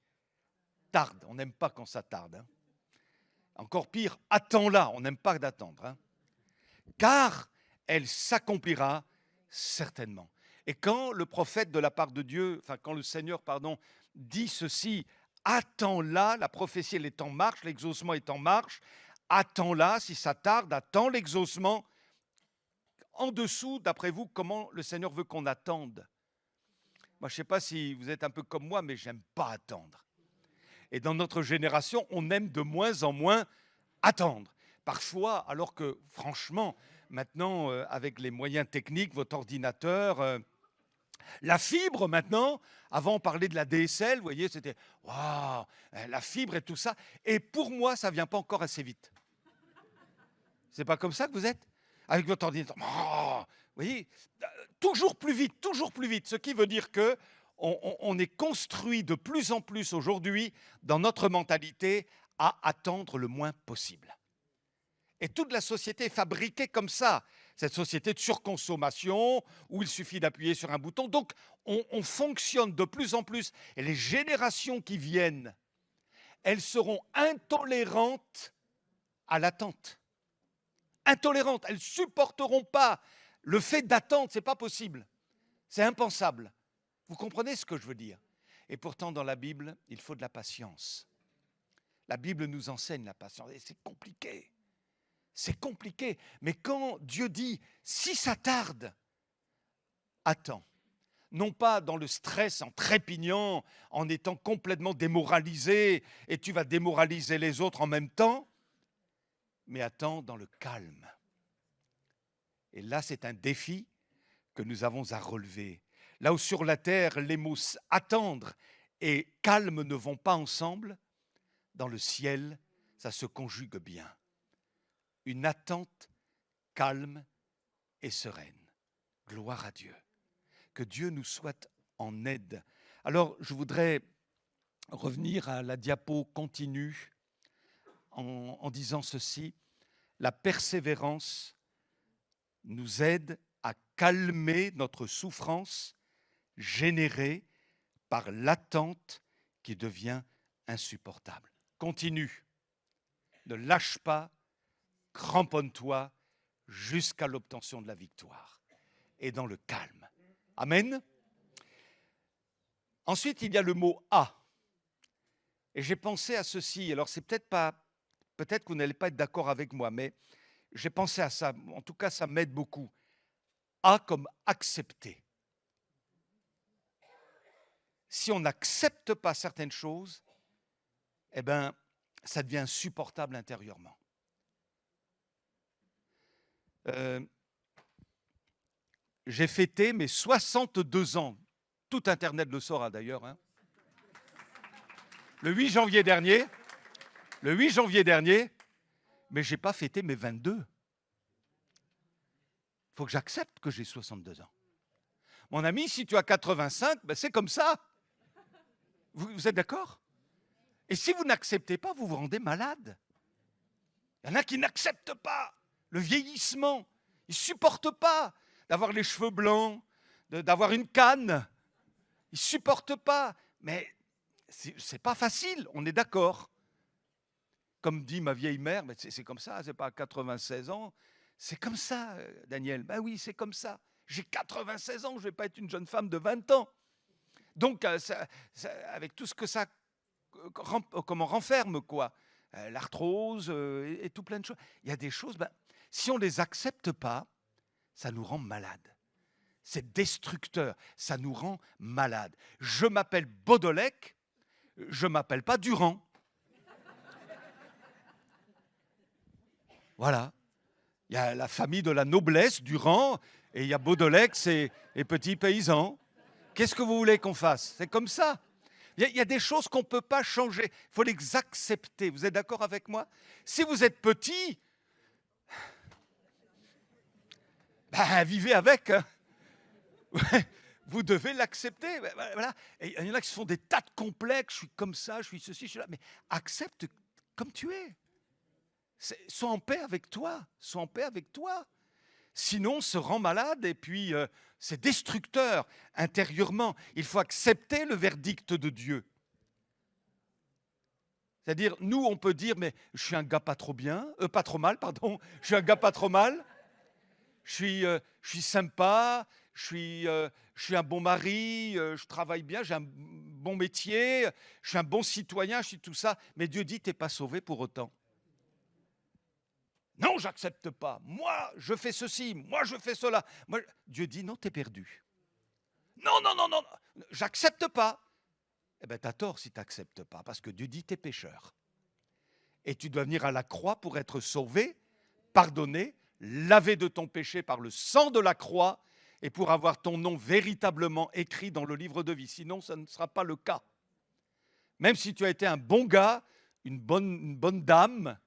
tarde, on n'aime pas quand ça tarde, hein. Encore pire, attends-la, on n'aime pas d'attendre, hein. Car elle s'accomplira certainement. Et quand le prophète de la part de Dieu, enfin quand le Seigneur, dit ceci, attends-la, la prophétie elle est en marche, l'exaucement est en marche, attends-la, si ça tarde, attends l'exaucement. En dessous, d'après vous, comment le Seigneur veut qu'on attende? Moi, je ne sais pas si vous êtes un peu comme moi, mais j'aime pas attendre. Et dans notre génération, on aime de moins en moins attendre. Parfois, alors que franchement, maintenant, avec les moyens techniques, votre ordinateur, la fibre maintenant, avant on parlait de la DSL, vous voyez, c'était waouh, la fibre et tout ça. Et pour moi, ça ne vient pas encore assez vite. C'est pas comme ça que vous êtes? Avec votre ordinateur, oh, vous voyez, toujours plus vite, toujours plus vite. Ce qui veut dire que on est construit de plus en plus aujourd'hui dans notre mentalité à attendre le moins possible. Et toute la société est fabriquée comme ça, cette société de surconsommation où il suffit d'appuyer sur un bouton. Donc, on fonctionne de plus en plus. Et les générations qui viennent, elles seront intolérantes à l'attente. Intolérantes, elles ne supporteront pas le fait d'attendre, ce n'est pas possible. C'est impensable. Vous comprenez ce que je veux dire? Et pourtant, dans la Bible, il faut de la patience. La Bible nous enseigne la patience. Et c'est compliqué. C'est compliqué. Mais quand Dieu dit, si ça tarde, attends. Non pas dans le stress, en trépignant, en étant complètement démoralisé, et tu vas démoraliser les autres en même temps, mais attends dans le calme. Et là, c'est un défi que nous avons à relever. Là où sur la terre, les mots attendre et calme ne vont pas ensemble, dans le ciel, ça se conjugue bien. Une attente calme et sereine. Gloire à Dieu. Que Dieu nous soit en aide. Alors, je voudrais revenir à la diapo continue en disant ceci. La persévérance nous aide à calmer notre souffrance générée par l'attente qui devient insupportable. Continue. Ne lâche pas. Cramponne-toi jusqu'à l'obtention de la victoire et dans le calme. Amen. Ensuite, il y a le mot « à ». Et j'ai pensé à ceci. Alors, c'est peut-être que vous n'allez pas être d'accord avec moi, mais j'ai pensé à ça. En tout cas, ça m'aide beaucoup. « À » comme accepter. Si on n'accepte pas certaines choses, eh bien, ça devient insupportable intérieurement. J'ai fêté mes 62 ans. Tout Internet le saura d'ailleurs. Hein. Le 8 janvier dernier, mais je n'ai pas fêté mes 22. Il faut que j'accepte que j'ai 62 ans. Mon ami, si tu as 85, ben c'est comme ça. Vous êtes d'accord? Et si vous n'acceptez pas, vous vous rendez malade. Il y en a qui n'acceptent pas le vieillissement. Ils ne supportent pas d'avoir les cheveux blancs, d'avoir une canne. Ils ne supportent pas. Mais ce n'est pas facile, on est d'accord. Comme dit ma vieille mère, mais c'est comme ça, ce n'est pas à 96 ans. C'est comme ça, Daniel. Ben oui, c'est comme ça. J'ai 96 ans, je ne vais pas être une jeune femme de 20 ans. Donc, avec tout ce que ça renferme, quoi. L'arthrose et tout plein de choses. Il y a des choses, si on ne les accepte pas, ça nous rend malades. C'est destructeur, ça nous rend malades. Je m'appelle Baudolec, je ne m'appelle pas Durand. Voilà. Il y a la famille de la noblesse, du rang, et il y a Baudeleix et petits paysans. Qu'est-ce que vous voulez qu'on fasse? C'est comme ça. Il y a des choses qu'on ne peut pas changer. Il faut les accepter. Vous êtes d'accord avec moi? Si vous êtes petit, ben, vivez avec. Hein. Vous devez l'accepter. Voilà. Et il y en a qui se font des tas de complexes. Je suis comme ça, je suis ceci, je suis là. Mais accepte comme tu es. Sois en paix avec toi. Sois en paix avec toi. Sinon, on se rend malade et puis c'est destructeur intérieurement. Il faut accepter le verdict de Dieu. C'est-à-dire, nous, on peut dire, mais je suis un gars pas trop bien, pas trop mal, pardon. Je suis un gars pas trop mal. Je suis sympa. Je suis un bon mari. Je travaille bien. J'ai un bon métier. Je suis un bon citoyen. Je suis tout ça. Mais Dieu dit, t'es pas sauvé pour autant. Non, j'accepte pas. Moi, je fais ceci. Moi, je fais cela. Moi, Dieu dit, non, t'es perdu. Non, non, non, non, j'accepte pas. Eh bien, t'as tort si t'acceptes pas, parce que Dieu dit, t'es pécheur. Et tu dois venir à la croix pour être sauvé, pardonné, lavé de ton péché par le sang de la croix, et pour avoir ton nom véritablement écrit dans le livre de vie. Sinon, ça ne sera pas le cas. Même si tu as été un bon gars, une bonne dame,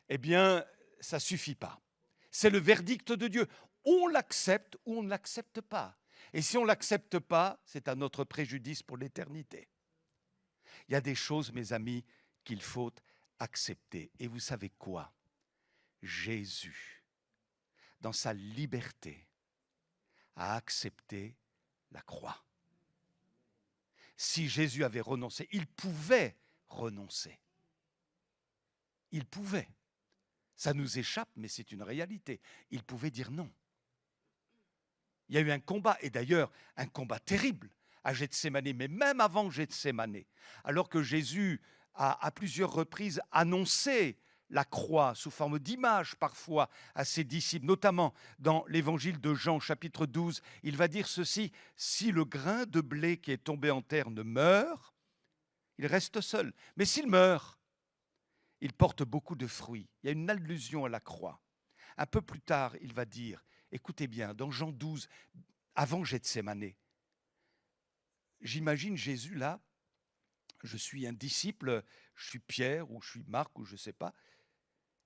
eh bien, ça ne suffit pas. C'est le verdict de Dieu. On l'accepte ou on ne l'accepte pas. Et si on ne l'accepte pas, c'est à notre préjudice pour l'éternité. Il y a des choses, mes amis, qu'il faut accepter. Et vous savez quoi? Jésus, dans sa liberté, a accepté la croix. Si Jésus avait renoncé, il pouvait renoncer. Il pouvait. Ça nous échappe, mais c'est une réalité. Il pouvait dire non. Il y a eu un combat, et d'ailleurs un combat terrible à Gethsémani, mais même avant Gethsémani, alors que Jésus a à plusieurs reprises annoncé la croix sous forme d'image parfois à ses disciples, notamment dans l'évangile de Jean chapitre 12, il va dire ceci: si le grain de blé qui est tombé en terre ne meurt, il reste seul. Mais s'il meurt, il porte beaucoup de fruits. Il y a une allusion à la croix. Un peu plus tard, il va dire, écoutez bien, dans Jean 12, avant Gethsémani, j'imagine Jésus là, je suis un disciple, je suis Pierre ou je suis Marc ou je ne sais pas,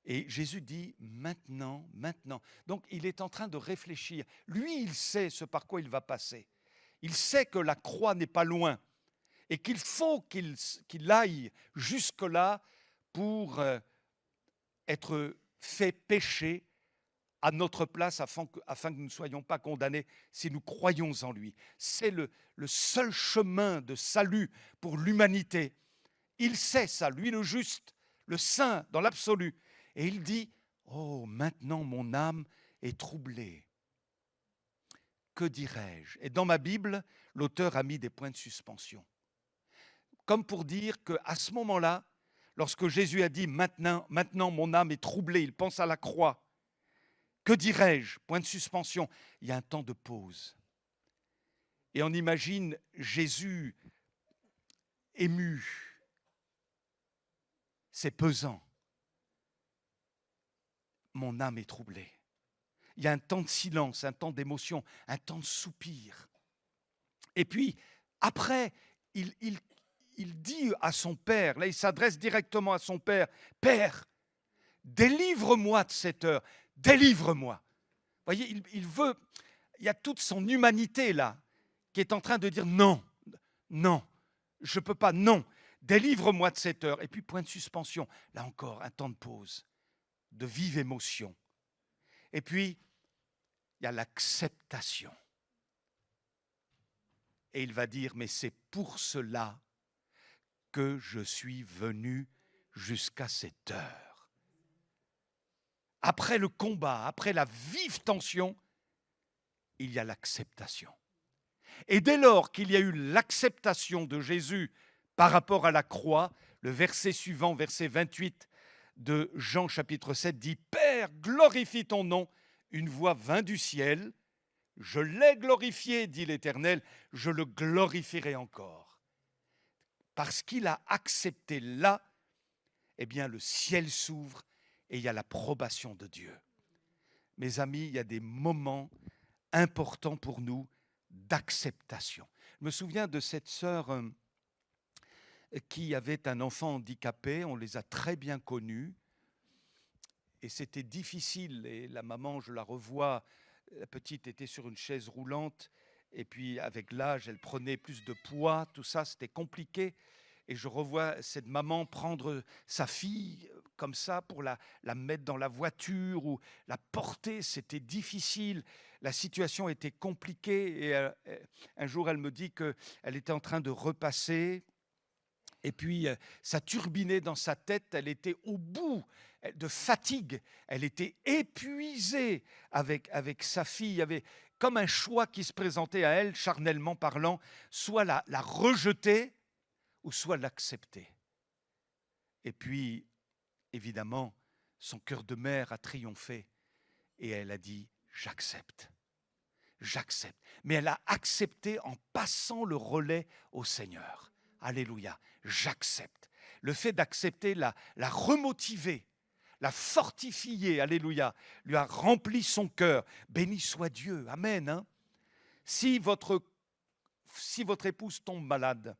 et Jésus dit maintenant. Donc il est en train de réfléchir. Lui, il sait ce par quoi il va passer. Il sait que la croix n'est pas loin et qu'il faut qu'il aille jusque-là pour être fait pécher à notre place afin que nous ne soyons pas condamnés si nous croyons en lui. C'est le seul chemin de salut pour l'humanité. Il sait ça, lui le juste, le saint dans l'absolu. Et il dit, oh, maintenant mon âme est troublée. Que dirais-je? Et dans ma Bible, l'auteur a mis des points de suspension. Comme pour dire qu'à ce moment-là, lorsque Jésus a dit, maintenant mon âme est troublée, il pense à la croix. Que dirais-je? Point de suspension. Il y a un temps de pause. Et on imagine Jésus ému. C'est pesant. Mon âme est troublée. Il y a un temps de silence, un temps d'émotion, un temps de soupir. Et puis, après, il dit à son père, là il s'adresse directement à son père, « Père, délivre-moi de cette heure. Délivre-moi. » Vous voyez, il y a toute son humanité là, qui est en train de dire non, je ne peux pas, non, délivre-moi de cette heure. Et puis point de suspension, là encore, un temps de pause, de vive émotion. Et puis, il y a l'acceptation. Et il va dire, mais c'est pour cela que je suis venu jusqu'à cette heure. Après le combat, après la vive tension, il y a l'acceptation. Et dès lors qu'il y a eu l'acceptation de Jésus par rapport à la croix, le verset suivant, verset 28 de Jean chapitre 7 dit « Père, glorifie ton nom ». Une voix vint du ciel. « Je l'ai glorifié, dit l'Éternel, je le glorifierai encore. » Parce qu'il a accepté là, eh bien le ciel s'ouvre et il y a l'approbation de Dieu. Mes amis, il y a des moments importants pour nous d'acceptation. Je me souviens de cette sœur qui avait un enfant handicapé, on les a très bien connus, et c'était difficile, et la maman, je la revois, la petite était sur une chaise roulante, et puis avec l'âge, elle prenait plus de poids, tout ça, c'était compliqué. Et je revois cette maman prendre sa fille comme ça pour la mettre dans la voiture ou la porter, c'était difficile. La situation était compliquée et un jour, elle me dit qu'elle était en train de repasser et puis ça turbinait dans sa tête, elle était au bout de fatigue, elle était épuisée avec sa fille. Il y avait comme un choix qui se présentait à elle, charnellement parlant, soit la rejeter, ou soit l'accepter. Et puis, évidemment, son cœur de mère a triomphé et elle a dit « j'accepte, j'accepte ». Mais elle a accepté en passant le relais au Seigneur. Alléluia, j'accepte. Le fait d'accepter l'a remotivé, l'a fortifié, alléluia, lui a rempli son cœur. Béni soit Dieu, amen. Hein? Si votre épouse tombe malade,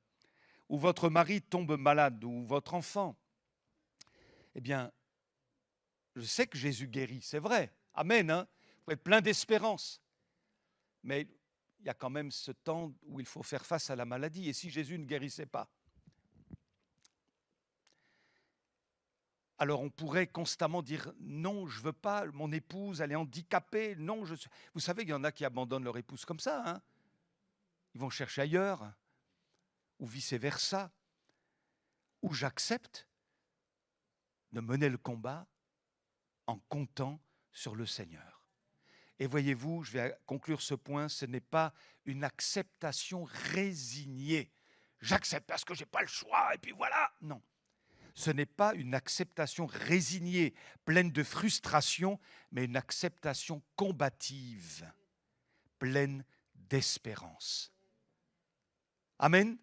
ou votre mari tombe malade, ou votre enfant, eh bien, je sais que Jésus guérit, c'est vrai. Amen. Hein? Il faut être plein d'espérance. Mais il y a quand même ce temps où il faut faire face à la maladie. Et si Jésus ne guérissait pas? Alors on pourrait constamment dire « Non, je ne veux pas, mon épouse, elle est handicapée. » Non, Vous savez, il y en a qui abandonnent leur épouse comme ça. Hein? Ils vont chercher ailleurs. Ou vice-versa, où j'accepte de mener le combat en comptant sur le Seigneur. Et voyez-vous, je vais conclure ce point, ce n'est pas une acceptation résignée. J'accepte parce que je n'ai pas le choix, et puis voilà. Non, ce n'est pas une acceptation résignée, pleine de frustration, mais une acceptation combative, pleine d'espérance. Amen.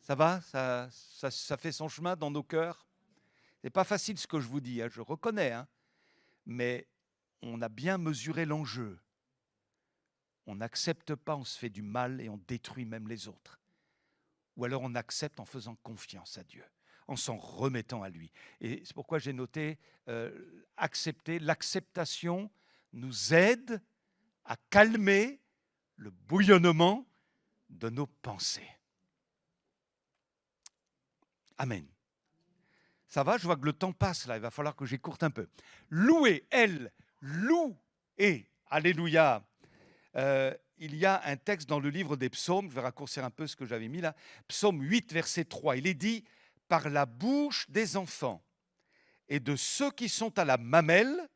Ça va, ça fait son chemin dans nos cœurs. Ce n'est pas facile ce que je vous dis, hein, je reconnais, hein, mais on a bien mesuré l'enjeu. On n'accepte pas, on se fait du mal et on détruit même les autres. Ou alors on accepte en faisant confiance à Dieu, en s'en remettant à lui. Et c'est pourquoi j'ai noté accepter. L'acceptation nous aide à calmer le bouillonnement de nos pensées. Amen. Ça va, je vois que le temps passe là, il va falloir que j'écourte un peu. Louez, louez, alléluia. Il y a un texte dans le livre des psaumes, je vais raccourcir un peu ce que j'avais mis là, psaume 8, verset 3, il est dit « Par la bouche des enfants et de ceux qui sont à la mamelle,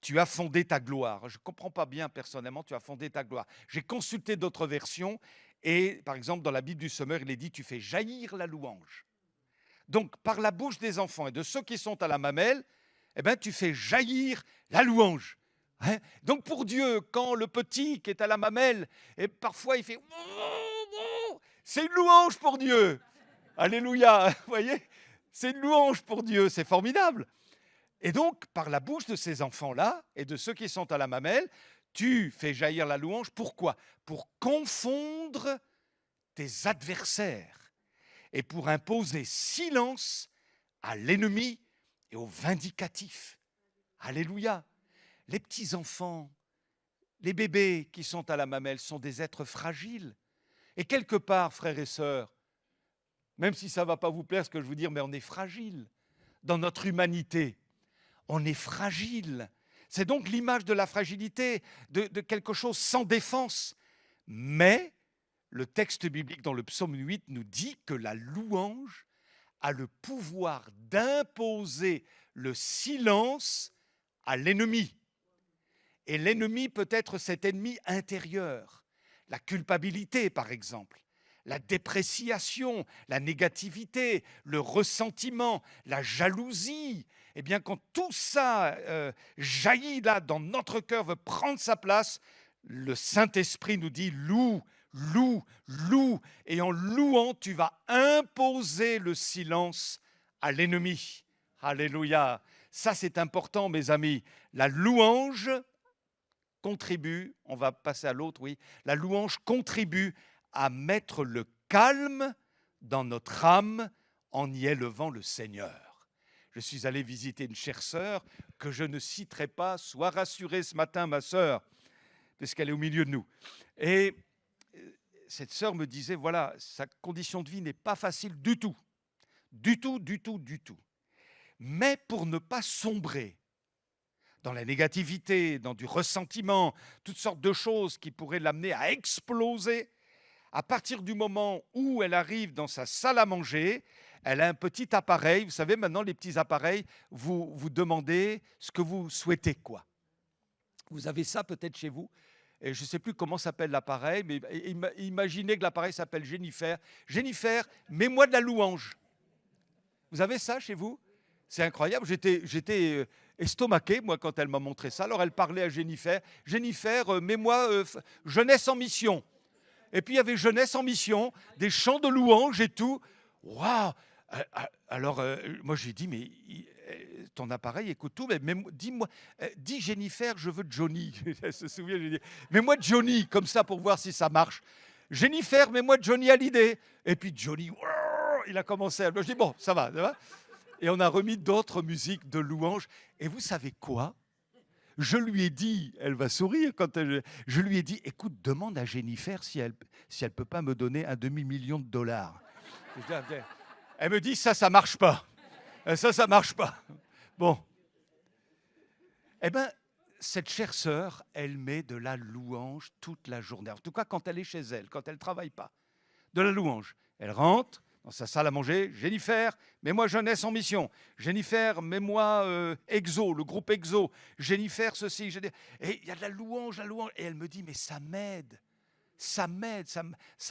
tu as fondé ta gloire. » Je ne comprends pas bien personnellement, tu as fondé ta gloire. J'ai consulté d'autres versions et par exemple dans la Bible du Semeur, il est dit « Tu fais jaillir la louange ». Donc par la bouche des enfants et de ceux qui sont à la mamelle, eh ben, tu fais jaillir la louange. Hein? Donc pour Dieu, quand le petit qui est à la mamelle, et parfois il fait « c'est une louange pour Dieu ». Alléluia, vous voyez, c'est une louange pour Dieu, c'est formidable. Et donc, par la bouche de ces enfants-là et de ceux qui sont à la mamelle, tu fais jaillir la louange. Pourquoi? Pour confondre tes adversaires et pour imposer silence à l'ennemi et au vindicatif. Alléluia. Les petits-enfants, les bébés qui sont à la mamelle sont des êtres fragiles. Et quelque part, frères et sœurs, même si ça ne va pas vous plaire ce que je veux dire, mais on est fragile dans notre humanité. On est fragile. C'est donc l'image de la fragilité, de quelque chose sans défense. Mais le texte biblique dans le psaume 8 nous dit que la louange a le pouvoir d'imposer le silence à l'ennemi. Et l'ennemi peut être cet ennemi intérieur, la culpabilité par exemple, la dépréciation, la négativité, le ressentiment, la jalousie. Eh bien, quand tout ça jaillit là dans notre cœur, veut prendre sa place, le Saint-Esprit nous dit loue, loue, loue. Et en louant, tu vas imposer le silence à l'ennemi. Alléluia. Ça, c'est important, mes amis. La louange contribue, on va passer à l'autre, oui. La louange contribue à mettre le calme dans notre âme en y élevant le Seigneur. Je suis allé visiter une chère sœur que je ne citerai pas. Sois rassurée ce matin, ma sœur, puisqu'elle est au milieu de nous. Et cette sœur me disait, voilà, sa condition de vie n'est pas facile du tout. Du tout, du tout, du tout. Mais pour ne pas sombrer dans la négativité, dans du ressentiment, toutes sortes de choses qui pourraient l'amener à exploser, à partir du moment où elle arrive dans sa salle à manger, elle a un petit appareil. Vous savez, maintenant, les petits appareils, vous demandez ce que vous souhaitez, quoi. Vous avez ça peut-être chez vous. Et je ne sais plus comment s'appelle l'appareil, mais imaginez que l'appareil s'appelle Jennifer. Jennifer, mets-moi de la louange. Vous avez ça chez vous? C'est incroyable. J'étais estomaqué, moi, quand elle m'a montré ça. Alors, elle parlait à Jennifer. Jennifer, mets-moi Jeunesse en mission. Et puis, il y avait Jeunesse en mission, des chants de louange et tout. Waouh! Alors, moi, j'ai dit, mais ton appareil écoute tout, mais dis-moi, dis Jennifer, je veux Johnny. Elle se souvient, j'ai dit, mets-moi Johnny, comme ça, pour voir si ça marche. Jennifer, mets-moi Johnny Hallyday. Et puis, Johnny, il a commencé à... Je dis, bon, ça va. Et on a remis d'autres musiques de louange. Et vous savez quoi? Je lui ai dit, elle va sourire quand je lui ai dit, écoute, demande à Jennifer si elle peut pas me donner un $250 000. Elle me dit, ça marche pas. Ça marche pas. Bon. Eh bien, cette chère sœur, elle met de la louange toute la journée. En tout cas, quand elle est chez elle, quand elle ne travaille pas. De la louange. Elle rentre dans sa salle à manger. Jennifer, mets-moi Jeunesse en mission. Jennifer, mets-moi Exo, le groupe Exo. Jennifer, ceci. Et il y a de la louange. Et elle me dit, mais ça m'aide. Ça m'aide, ça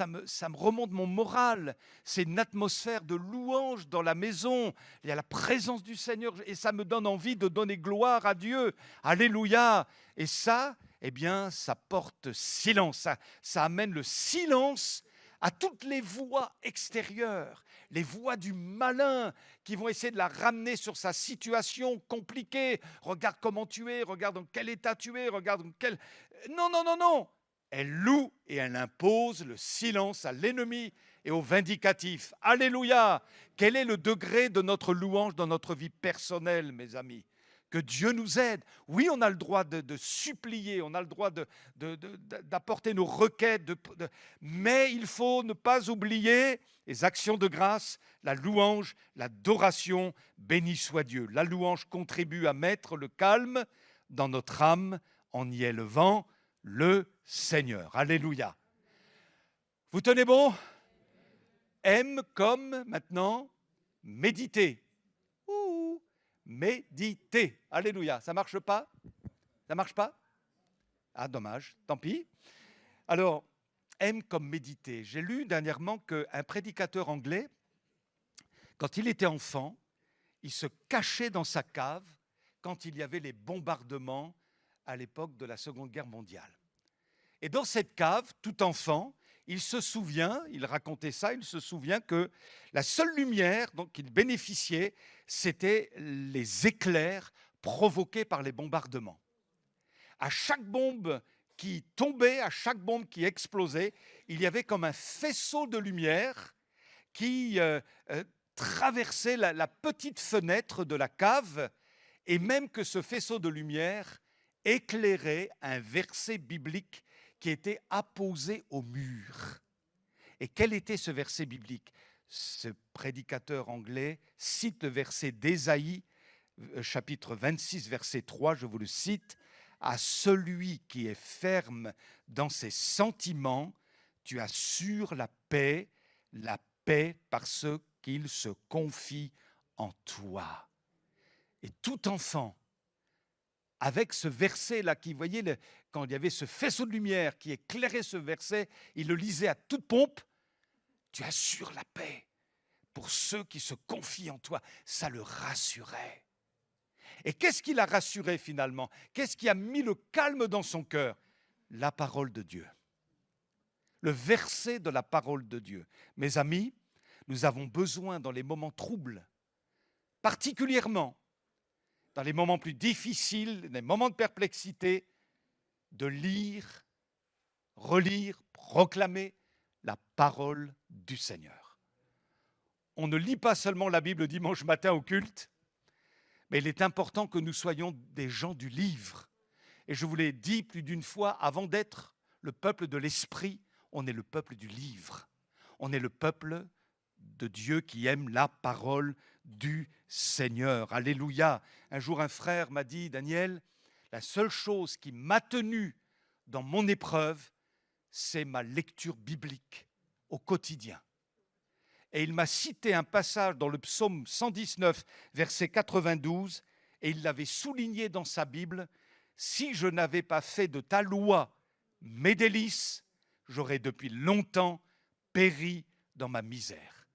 me remonte mon moral. C'est une atmosphère de louange dans la maison. Il y a la présence du Seigneur et ça me donne envie de donner gloire à Dieu. Alléluia. Et ça, eh bien, ça porte silence. Ça amène le silence à toutes les voix extérieures, les voix du malin qui vont essayer de la ramener sur sa situation compliquée. Regarde comment tu es, regarde dans quel état tu es, regarde dans quel... Non. Elle loue et elle impose le silence à l'ennemi et au vindicatif. Alléluia! Quel est le degré de notre louange dans notre vie personnelle, mes amis? Que Dieu nous aide. Oui, on a le droit de supplier, on a le droit d'apporter nos requêtes, mais il faut ne pas oublier les actions de grâce, la louange, l'adoration. Béni soit Dieu. La louange contribue à mettre le calme dans notre âme en y élevant le Seigneur. Alléluia. Vous tenez bon? M comme maintenant méditer. Méditer. Alléluia. Ça marche pas? Ça marche pas? Ah, dommage. Tant pis. Alors, M comme méditer. J'ai lu dernièrement qu'un prédicateur anglais, quand il était enfant, il se cachait dans sa cave quand il y avait les bombardements à l'époque de la Seconde Guerre mondiale. Et dans cette cave, tout enfant, il se souvient, il racontait ça, il se souvient que la seule lumière dont il bénéficiait, c'était les éclairs provoqués par les bombardements. À chaque bombe qui tombait, à chaque bombe qui explosait, il y avait comme un faisceau de lumière qui traversait la petite fenêtre de la cave, et même que ce faisceau de lumière éclairait un verset biblique qui était apposé au mur. Et quel était ce verset biblique? Ce prédicateur anglais cite le verset d'Ésaïe, chapitre 26, verset 3, je vous le cite. « À celui qui est ferme dans ses sentiments, tu assures la paix parce qu'il se confie en toi. » Et tout enfant, avec ce verset-là, vous voyez, quand il y avait ce faisceau de lumière qui éclairait ce verset, il le lisait à toute pompe. Tu assures la paix pour ceux qui se confient en toi. Ça le rassurait. Et qu'est-ce qui l'a rassuré finalement? Qu'est-ce qui a mis le calme dans son cœur? La parole de Dieu. Le verset de la parole de Dieu. Mes amis, nous avons besoin dans les moments troubles, particulièrement, dans les moments plus difficiles, les moments de perplexité, de lire, relire, proclamer la parole du Seigneur. On ne lit pas seulement la Bible dimanche matin au culte, mais il est important que nous soyons des gens du livre. Et je vous l'ai dit plus d'une fois, avant d'être le peuple de l'esprit, on est le peuple du livre. On est le peuple de Dieu qui aime la parole du Seigneur. Alléluia. Un jour, un frère m'a dit, Daniel, la seule chose qui m'a tenu dans mon épreuve, c'est ma lecture biblique au quotidien. Et il m'a cité un passage dans le psaume 119, verset 92, et il l'avait souligné dans sa Bible. Si je n'avais pas fait de ta loi mes délices, j'aurais depuis longtemps péri dans ma misère.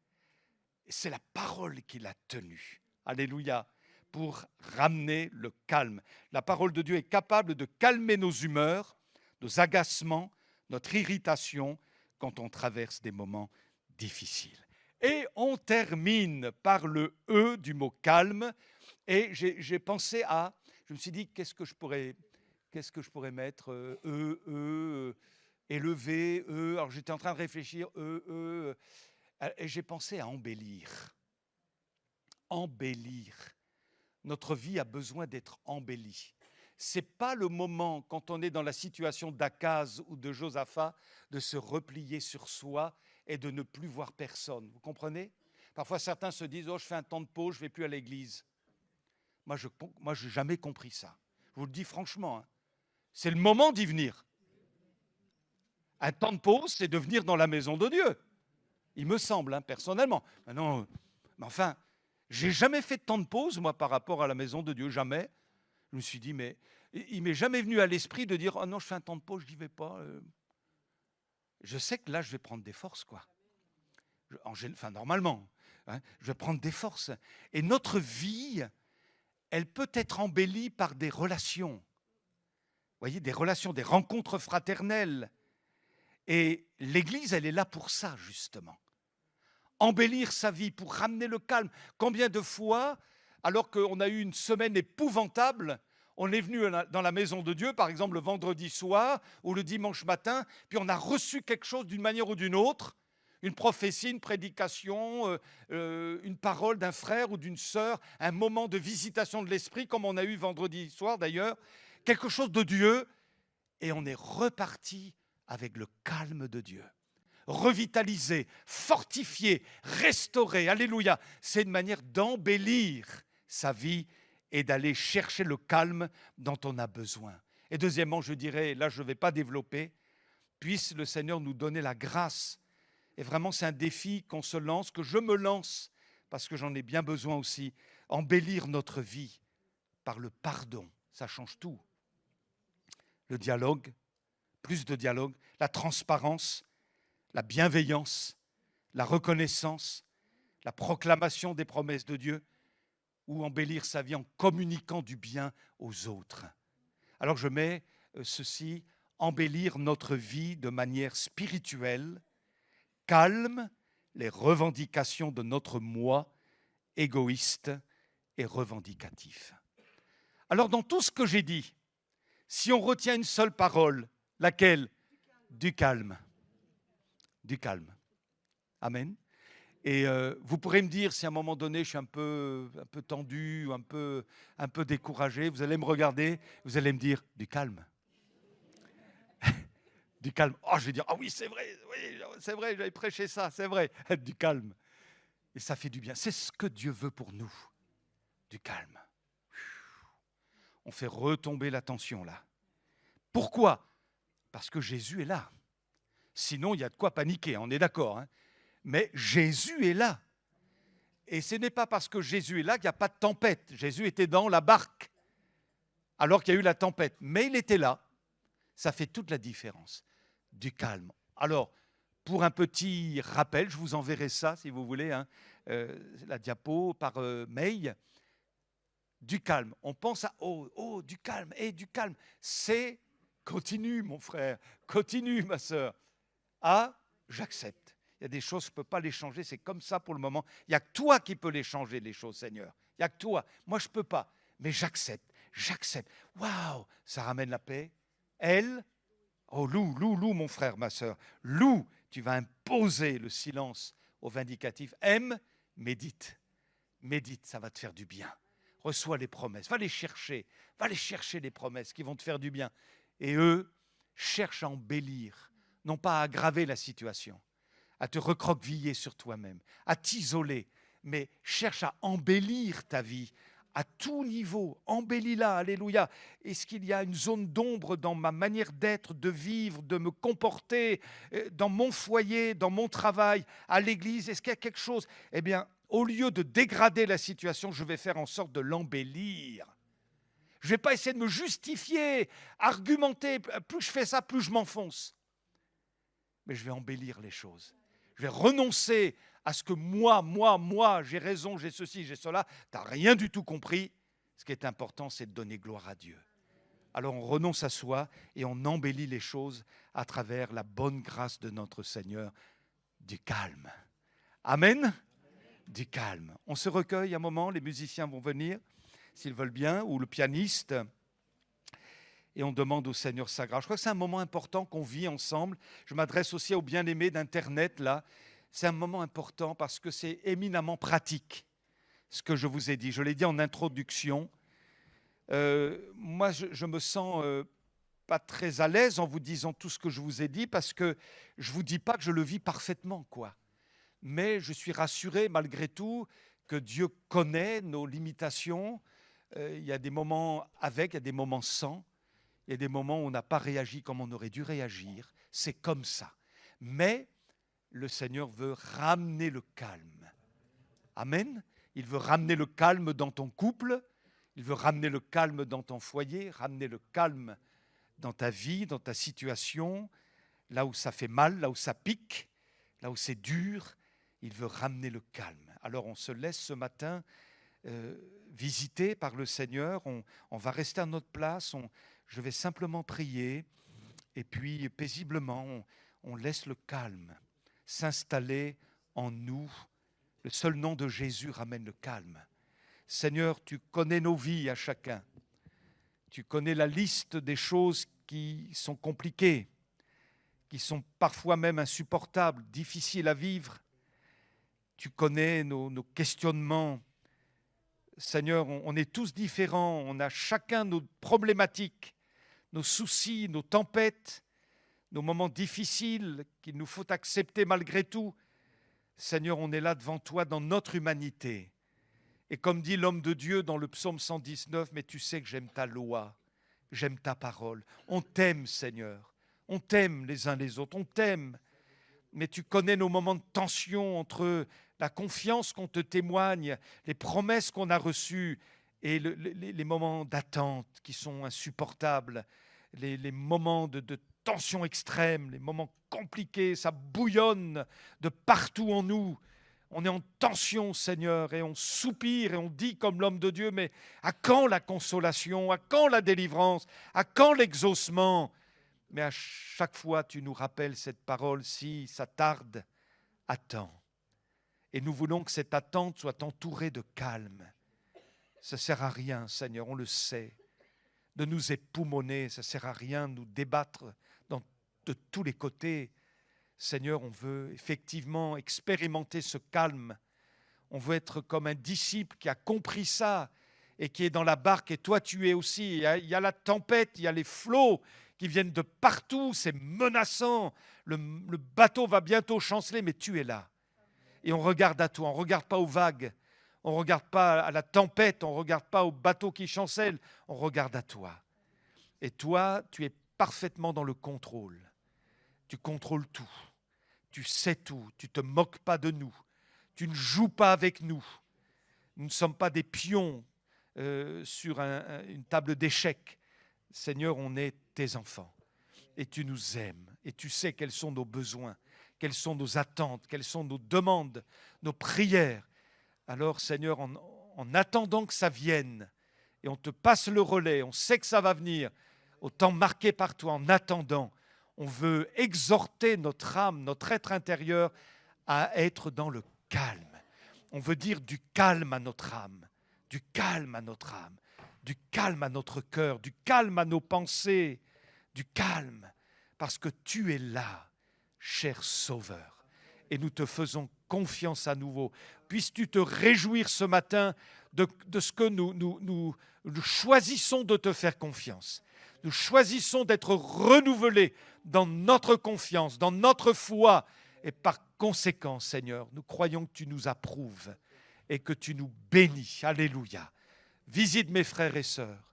Et c'est la parole qui l'a tenu. Alléluia. Pour ramener le calme. La parole de Dieu est capable de calmer nos humeurs, nos agacements, notre irritation quand on traverse des moments difficiles. Et on termine par le « e » du mot « calme ». Et j'ai pensé à... Je me suis dit, qu'est-ce que je pourrais mettre élevé, Alors j'étais en train de réfléchir, et j'ai pensé à embellir. Embellir. Notre vie a besoin d'être embellie. Ce n'est pas le moment, quand on est dans la situation d'Akaz ou de Josaphat, de se replier sur soi et de ne plus voir personne. Vous comprenez? Parfois, certains se disent « Oh, je fais un temps de pause, je ne vais plus à l'église. » Moi, je n'ai jamais compris ça. Je vous le dis franchement. C'est le moment d'y venir. Un temps de pause, c'est de venir dans la maison de Dieu. Il me semble, personnellement. Maintenant, mais enfin, j'ai jamais fait de temps de pause, moi, par rapport à la maison de Dieu. Jamais. Je me suis dit, mais il m'est jamais venu à l'esprit de dire « Oh non, je fais un temps de pause, je n'y vais pas. » Je sais que là, je vais prendre des forces, quoi. Normalement, je vais prendre des forces. Et notre vie, elle peut être embellie par des relations. Vous voyez, des relations, des rencontres fraternelles. Et l'Église, elle est là pour ça, justement. Embellir sa vie, pour ramener le calme. Combien de fois, alors qu'on a eu une semaine épouvantable, on est venu dans la maison de Dieu, par exemple le vendredi soir ou le dimanche matin, puis on a reçu quelque chose d'une manière ou d'une autre, une prophétie, une prédication, une parole d'un frère ou d'une sœur, un moment de visitation de l'esprit, comme on a eu vendredi soir d'ailleurs, quelque chose de Dieu, et on est reparti avec le calme de Dieu. Revitalisé, fortifié, restauré, alléluia. C'est une manière d'embellir sa vie et d'aller chercher le calme dont on a besoin. Et deuxièmement, je dirais, là je ne vais pas développer, puisse le Seigneur nous donner la grâce. Et vraiment, c'est un défi qu'on se lance, que je me lance, parce que j'en ai bien besoin aussi, embellir notre vie par le pardon. Ça change tout. Le dialogue, plus de dialogue, la transparence, la bienveillance, la reconnaissance, la proclamation des promesses de Dieu, ou embellir sa vie en communiquant du bien aux autres. Alors je mets ceci, embellir notre vie de manière spirituelle, calme les revendications de notre moi, égoïste et revendicatif. Alors dans tout ce que j'ai dit, si on retient une seule parole, laquelle? Du calme. Du calme. Amen. Et vous pourrez me dire si à un moment donné je suis un peu tendu, un peu découragé, vous allez me regarder, vous allez me dire du calme. Du calme. Oh, je vais dire, ah oui, c'est vrai, j'avais prêché ça, c'est vrai. Du calme. Et ça fait du bien. C'est ce que Dieu veut pour nous. Du calme. On fait retomber la tension là. Pourquoi? Parce que Jésus est là. Sinon, il y a de quoi paniquer, on est d'accord. Mais Jésus est là. Et ce n'est pas parce que Jésus est là qu'il n'y a pas de tempête. Jésus était dans la barque alors qu'il y a eu la tempête. Mais il était là. Ça fait toute la différence. Du calme. Alors, pour un petit rappel, je vous enverrai ça, si vous voulez, la diapo par mail. Du calme. On pense à, du calme, du calme. C'est, continue mon frère, continue ma sœur. J'accepte. Il y a des choses, je ne peux pas les changer, c'est comme ça pour le moment. Il n'y a que toi qui peux les changer, les choses, Seigneur. Il n'y a que toi. Moi, je ne peux pas. mais j'accepte, j'accepte. Waouh, ça ramène la paix. Elle, oh Lou, mon frère, ma sœur, Lou, tu vas imposer le silence au vindicatif. M, médite, ça va te faire du bien. Reçois les promesses, va les chercher les promesses qui vont te faire du bien. Et eux cherchent à embellir, non pas à aggraver la situation, à te recroqueviller sur toi-même, à t'isoler, mais cherche à embellir ta vie à tout niveau. Embellis-la, alléluia. Est-ce qu'il y a une zone d'ombre dans ma manière d'être, de vivre, de me comporter, dans mon foyer, dans mon travail, à l'église? Est-ce qu'il y a quelque chose? Eh bien, au lieu de dégrader la situation, je vais faire en sorte de l'embellir. Je ne vais pas essayer de me justifier, argumenter. Plus je fais ça, plus je m'enfonce. Mais je vais embellir les choses. Je vais renoncer à ce que moi, j'ai raison, j'ai ceci, j'ai cela. Tu n'as rien du tout compris. Ce qui est important, c'est de donner gloire à Dieu. Alors on renonce à soi et on embellit les choses à travers la bonne grâce de notre Seigneur, du calme. Amen. Du calme. On se recueille un moment, les musiciens vont venir, s'ils veulent bien, ou le pianiste, et on demande au Seigneur sa grâce. Je crois que c'est un moment important qu'on vit ensemble. Je m'adresse aussi aux bien-aimés d'Internet, là. C'est un moment important parce que c'est éminemment pratique, ce que je vous ai dit. Je l'ai dit en introduction. Moi, je me sens pas très à l'aise en vous disant tout ce que je vous ai dit parce que je ne vous dis pas que je le vis parfaitement, quoi. Mais je suis rassuré malgré tout que Dieu connaît nos limitations. Il y a des moments avec, il y a des moments sans. Il y a des moments où on n'a pas réagi comme on aurait dû réagir. C'est comme ça. Mais le Seigneur veut ramener le calme. Amen. Il veut ramener le calme dans ton couple. Il veut ramener le calme dans ton foyer, ramener le calme dans ta vie, dans ta situation, là où ça fait mal, là où ça pique, là où c'est dur. Il veut ramener le calme. Alors on se laisse ce matin visiter par le Seigneur. On va rester à notre place. Je vais simplement prier. Et puis paisiblement, on laisse le calme s'installer en nous. Le seul nom de Jésus ramène le calme. Seigneur, tu connais nos vies à chacun. Tu connais la liste des choses qui sont compliquées, qui sont parfois même insupportables, difficiles à vivre. Tu connais nos questionnements. Seigneur, on est tous différents, on a chacun nos problématiques, nos soucis, nos tempêtes, nos moments difficiles qu'il nous faut accepter malgré tout. Seigneur, on est là devant toi dans notre humanité. Et comme dit l'homme de Dieu dans le psaume 119, mais tu sais que j'aime ta loi, j'aime ta parole. On t'aime, Seigneur. On t'aime les uns les autres, on t'aime. Mais tu connais nos moments de tension entre la confiance qu'on te témoigne, les promesses qu'on a reçues et les moments d'attente qui sont insupportables, les moments de tension extrême, les moments compliqués, ça bouillonne de partout en nous. On est en tension, Seigneur, et on soupire et on dit comme l'homme de Dieu, mais à quand la consolation, à quand la délivrance, à quand l'exaucement? Mais à chaque fois, tu nous rappelles cette parole, si ça tarde, attends. Et nous voulons que cette attente soit entourée de calme. Ça ne sert à rien, Seigneur, on le sait, de nous époumoner, ça ne sert à rien de nous débattre de tous les côtés. Seigneur, on veut effectivement expérimenter ce calme. On veut être comme un disciple qui a compris ça et qui est dans la barque, et toi tu es aussi. Il y a la tempête, il y a les flots qui viennent de partout, c'est menaçant. Le bateau va bientôt chanceler, mais tu es là. Et on regarde à toi, on ne regarde pas aux vagues, on ne regarde pas à la tempête, on ne regarde pas au bateau qui chancelle, on regarde à toi. Et toi, tu es parfaitement dans le contrôle. Tu contrôles tout, tu sais tout, tu ne te moques pas de nous, tu ne joues pas avec nous. Nous ne sommes pas des pions sur une table d'échecs. Seigneur, on est tes enfants et tu nous aimes et tu sais quels sont nos besoins, quelles sont nos attentes, quelles sont nos demandes, nos prières. Alors Seigneur, en attendant que ça vienne et on te passe le relais, on sait que ça va venir, au temps marqué par toi, en attendant, on veut exhorter notre âme, notre être intérieur à être dans le calme. On veut dire du calme à notre âme, du calme à notre âme. du calme à notre cœur, du calme à nos pensées, du calme, parce que tu es là, cher Sauveur. Et nous te faisons confiance à nouveau. Puisses-tu te réjouir ce matin de ce que nous choisissons de te faire confiance. Nous choisissons d'être renouvelés dans notre confiance, dans notre foi. Et par conséquent, Seigneur, nous croyons que tu nous approuves et que tu nous bénis. Alléluia. Visite mes frères et sœurs,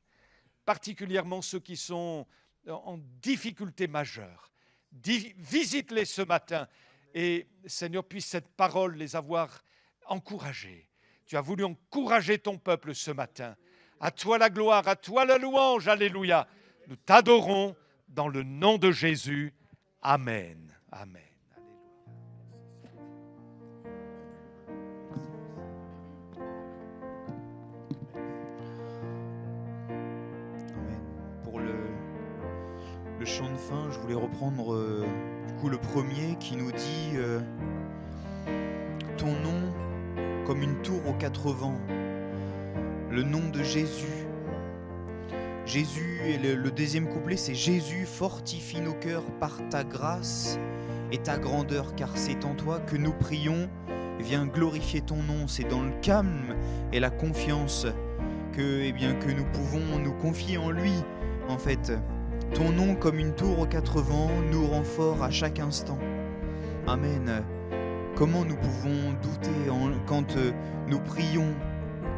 particulièrement ceux qui sont en difficulté majeure. Visite-les ce matin et, Seigneur, puisse cette parole les avoir encouragés. Tu as voulu encourager ton peuple ce matin. À toi la gloire, à toi la louange. Alléluia. Nous t'adorons dans le nom de Jésus. Amen. Amen. Amen. Pour le chant de fin, je voulais reprendre du coup le premier qui nous dit ton nom comme une tour aux 4 vents, le nom de Jésus. Jésus, et le deuxième couplet, c'est Jésus, fortifie nos cœurs par ta grâce et ta grandeur, car c'est en toi que nous prions. Viens glorifier ton nom. C'est dans le calme et la confiance que nous pouvons nous confier en lui. En fait, ton nom comme une tour aux 4 vents nous rend forts à chaque instant. Amen. Comment nous pouvons douter quand nous prions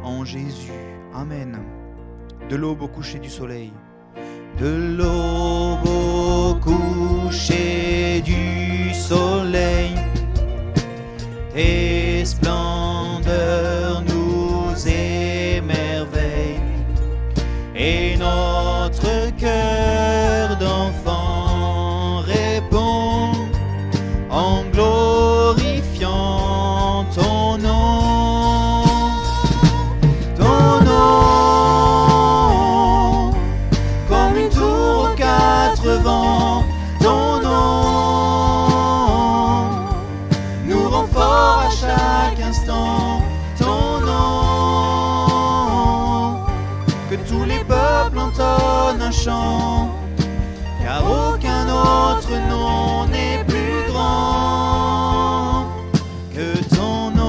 en Jésus. Amen. De l'aube au coucher du soleil. De l'aube au coucher du soleil, tes splendeurs nous émerveillent, et notre cœur d'enfant répond en glorifiant ton nom. Ton nom, comme une tour aux 4 vents, ton nom nous rend forts à chaque instant. Ton nom, que tous les peuples entonnent un chant, car aucun autre nom n'est plus grand que ton nom.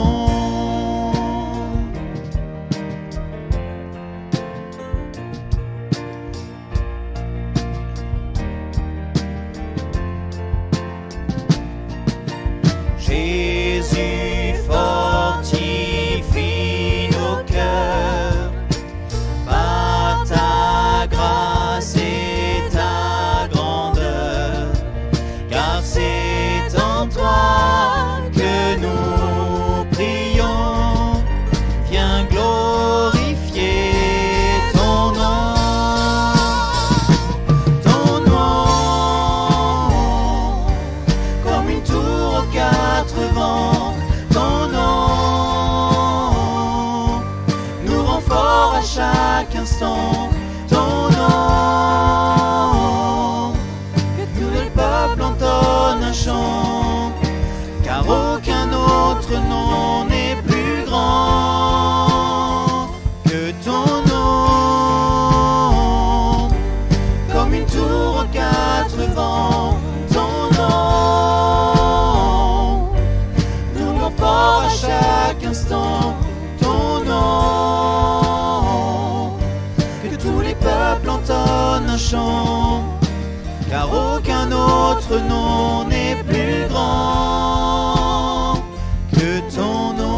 Jésus fortifie nos cœurs par ta grâce et ta grandeur, car c'est en toi que nous prions. Viens glorifier ton nom. Ton nom, comme une tour aux 4 vents, ton nom nous rend forts à chaque instant. Ton nom, que tous les peuples entonnent un chant, car aucun autre nom n'est plus grand que ton nom. Comme une tour aux 4 vents, ton nom nous rend forts à chaque instant. Ton nom, que tous les peuples entonnent un chant, car aucun autre nom n'est plus grand que ton nom.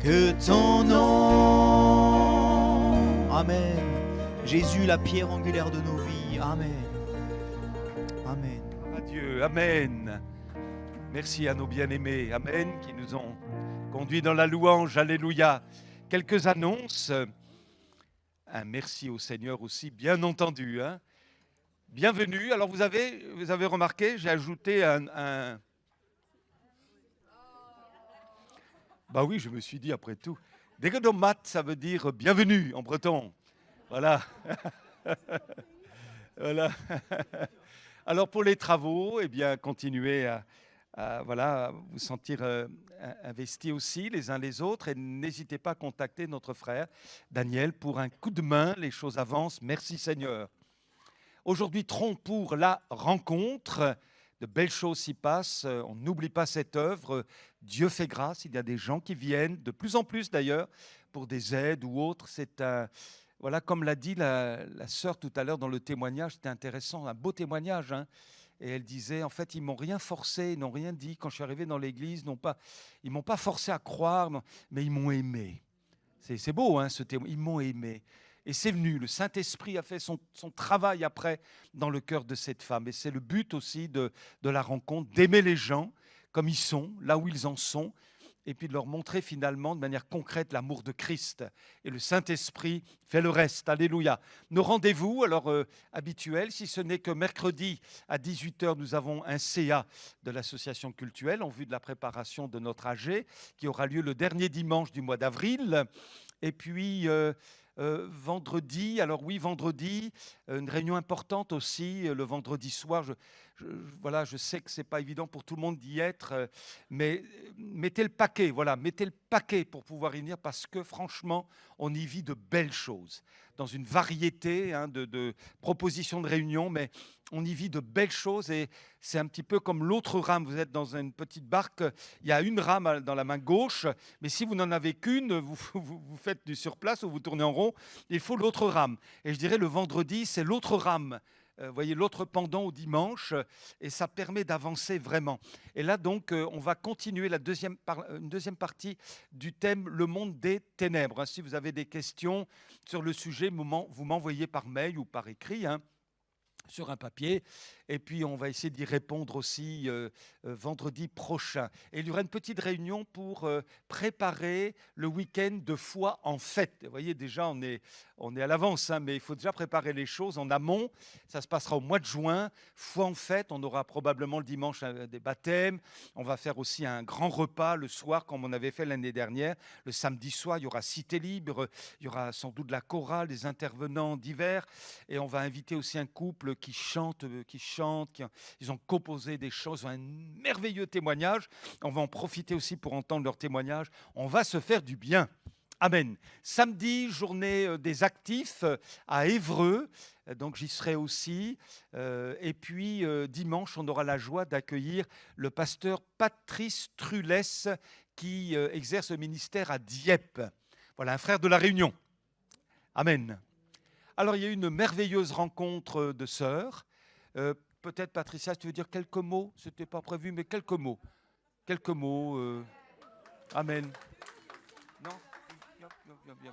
Que ton nom. Amen. Jésus, la pierre angulaire de nos vies. Amen. Amen. Adieu. Amen. Merci à nos bien-aimés. Amen. Qui nous ont conduits dans la louange. Alléluia. Quelques annonces. Un merci au Seigneur aussi, bien entendu. Bienvenue. Alors vous avez remarqué, j'ai ajouté un... Bah oui, je me suis dit après tout. Degedomat, ça veut dire bienvenue en breton. Voilà. Voilà. Alors pour les travaux, eh bien, continuez voilà, vous sentir investis aussi les uns les autres. Et n'hésitez pas à contacter notre frère Daniel pour un coup de main. Les choses avancent. Merci Seigneur. Aujourd'hui, tronc pour la rencontre. De belles choses s'y passent. On n'oublie pas cette œuvre. Dieu fait grâce. Il y a des gens qui viennent, de plus en plus d'ailleurs, pour des aides ou autres. C'est un, voilà, comme l'a dit la sœur tout à l'heure dans le témoignage, c'était intéressant, un beau témoignage. Hein. Et elle disait, en fait, ils m'ont rien forcé, ils n'ont rien dit. Quand je suis arrivé dans l'église, ils m'ont pas forcé à croire, mais ils m'ont aimé. C'est beau, hein, ce témoignage. Ils m'ont aimé. Et c'est venu, le Saint-Esprit a fait son travail après dans le cœur de cette femme. Et c'est le but aussi de la rencontre, d'aimer les gens comme ils sont, là où ils en sont, et puis de leur montrer finalement de manière concrète l'amour de Christ. Et le Saint-Esprit fait le reste. Alléluia. Nos rendez-vous, alors habituels, si ce n'est que mercredi à 18h, nous avons un CA de l'association cultuelle en vue de la préparation de notre AG, qui aura lieu le dernier dimanche du mois d'avril. Et puis... vendredi, alors oui, vendredi, une réunion importante aussi, le vendredi soir. Voilà, je sais que ce n'est pas évident pour tout le monde d'y être, mais mettez le paquet, voilà, mettez le paquet pour pouvoir y venir parce que franchement, on y vit de belles choses. Dans une variété de propositions de réunion, mais on y vit de belles choses et c'est un petit peu comme l'autre rame. Vous êtes dans une petite barque, il y a une rame dans la main gauche, mais si vous n'en avez qu'une, vous faites du surplace ou vous tournez en rond, il faut l'autre rame. Et je dirais le vendredi, c'est l'autre rame. Vous voyez, l'autre pendant au dimanche, et ça permet d'avancer vraiment. Et là, donc, on va continuer une deuxième partie du thème « Le monde des ténèbres ». Si vous avez des questions sur le sujet, vous m'envoyez par mail ou par écrit, sur un papier, et puis on va essayer d'y répondre aussi vendredi prochain. Et il y aura une petite réunion pour préparer le week-end de foi en fête. Vous voyez, déjà, on est à l'avance, mais il faut déjà préparer les choses en amont. Ça se passera au mois de juin, foi en fête. On aura probablement le dimanche des baptêmes. On va faire aussi un grand repas le soir, comme on avait fait l'année dernière. Le samedi soir, il y aura Cité Libre, il y aura sans doute la chorale, des intervenants divers, et on va inviter aussi un couple qui chante, ils ont composé des choses, un merveilleux témoignage. On va en profiter aussi pour entendre leur témoignage. On va se faire du bien. Amen. Samedi, journée des actifs à Évreux, donc j'y serai aussi. Et puis dimanche, on aura la joie d'accueillir le pasteur Patrice Trulès qui exerce le ministère à Dieppe. Voilà, un frère de la Réunion. Amen. Alors, il y a eu une merveilleuse rencontre de sœurs. Peut-être, Patricia, si tu veux dire quelques mots. Ce n'était pas prévu, mais quelques mots. Quelques mots. Amen. Non, bien.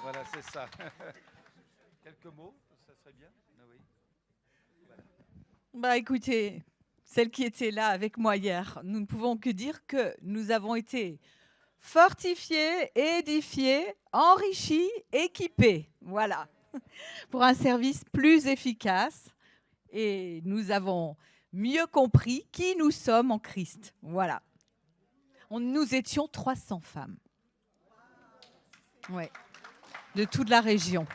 Voilà, c'est ça. Quelques mots, ça serait bien. Ah oui. Voilà. Bah écoutez, celles qui étaient là avec moi hier, nous ne pouvons que dire que nous avons été fortifiés, édifiés, enrichis, équipés. Voilà. Pour un service plus efficace. Et nous avons mieux compris qui nous sommes en Christ. Voilà. Nous étions 300 femmes. Ouais. De toute la région.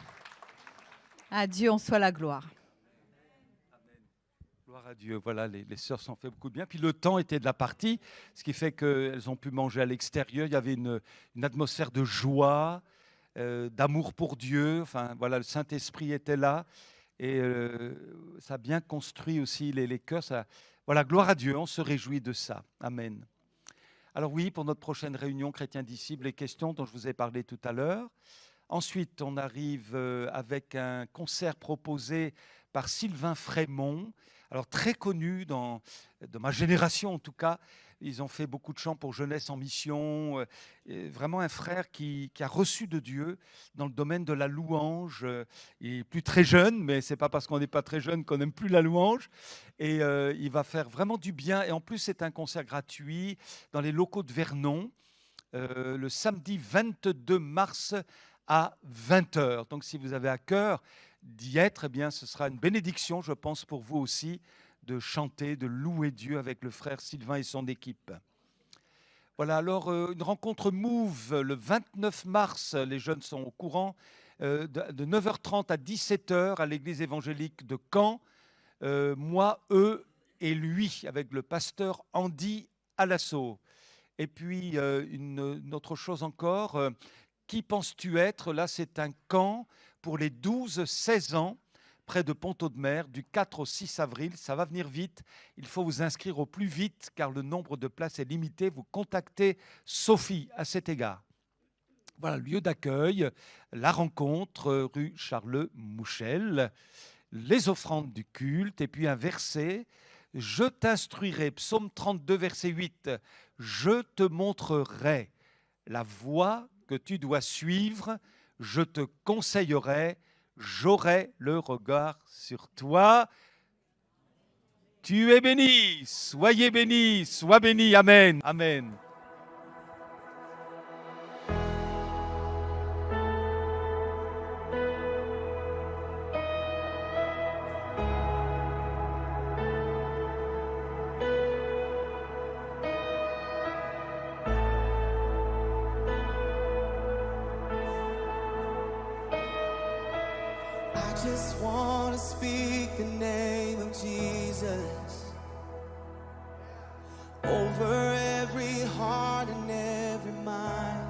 À Dieu en soit la gloire. Gloire à Dieu. Voilà, les sœurs s'en fait beaucoup de bien. Puis le temps était de la partie, ce qui fait qu'elles ont pu manger à l'extérieur. Il y avait une atmosphère de joie, d'amour pour Dieu. Enfin, voilà, le Saint-Esprit était là. Et ça a bien construit aussi les cœurs. Voilà, gloire à Dieu, on se réjouit de ça. Amen. Alors oui, pour notre prochaine réunion chrétien disciples, les questions dont je vous ai parlé tout à l'heure. Ensuite, on arrive avec un concert proposé par Sylvain Frémont, alors très connu de ma génération en tout cas. Ils ont fait beaucoup de chants pour Jeunesse en Mission. Vraiment un frère qui a reçu de Dieu dans le domaine de la louange. Il est plus très jeune, mais ce n'est pas parce qu'on n'est pas très jeune qu'on n'aime plus la louange. Et il va faire vraiment du bien. Et en plus, c'est un concert gratuit dans les locaux de Vernon, le samedi 22 mars à 20h. Donc si vous avez à cœur d'y être, eh bien, ce sera une bénédiction, je pense, pour vous aussi, de chanter, de louer Dieu avec le frère Sylvain et son équipe. Voilà, alors une rencontre Move le 29 mars, les jeunes sont au courant, de 9h30 à 17h à l'église évangélique de Caen. Moi, eux, et lui, avec le pasteur Andy Alasso. Et puis, une autre chose encore, qui penses-tu être? Là, c'est un camp pour les 12-16 ans, près de Pont-Audemer, du 4 au 6 avril. Ça va venir vite. Il faut vous inscrire au plus vite, car le nombre de places est limité. Vous contactez Sophie à cet égard. Voilà, lieu d'accueil, la rencontre, rue Charles Mouchel, les offrandes du culte, et puis un verset. Je t'instruirai, psaume 32, verset 8, je te montrerai la voie que tu dois suivre, je te conseillerai, j'aurai le regard sur toi. Tu es béni, soyez béni, sois béni, amen, amen. I just want to speak the name of Jesus over every heart and every mind.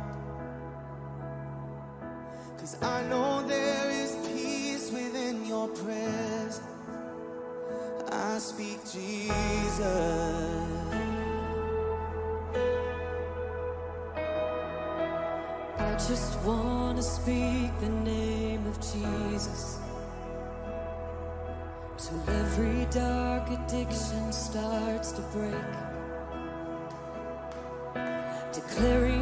'Cause I know there is peace within your presence. I speak Jesus. I just want to speak the name of Jesus till every dark addiction starts to break. Declaring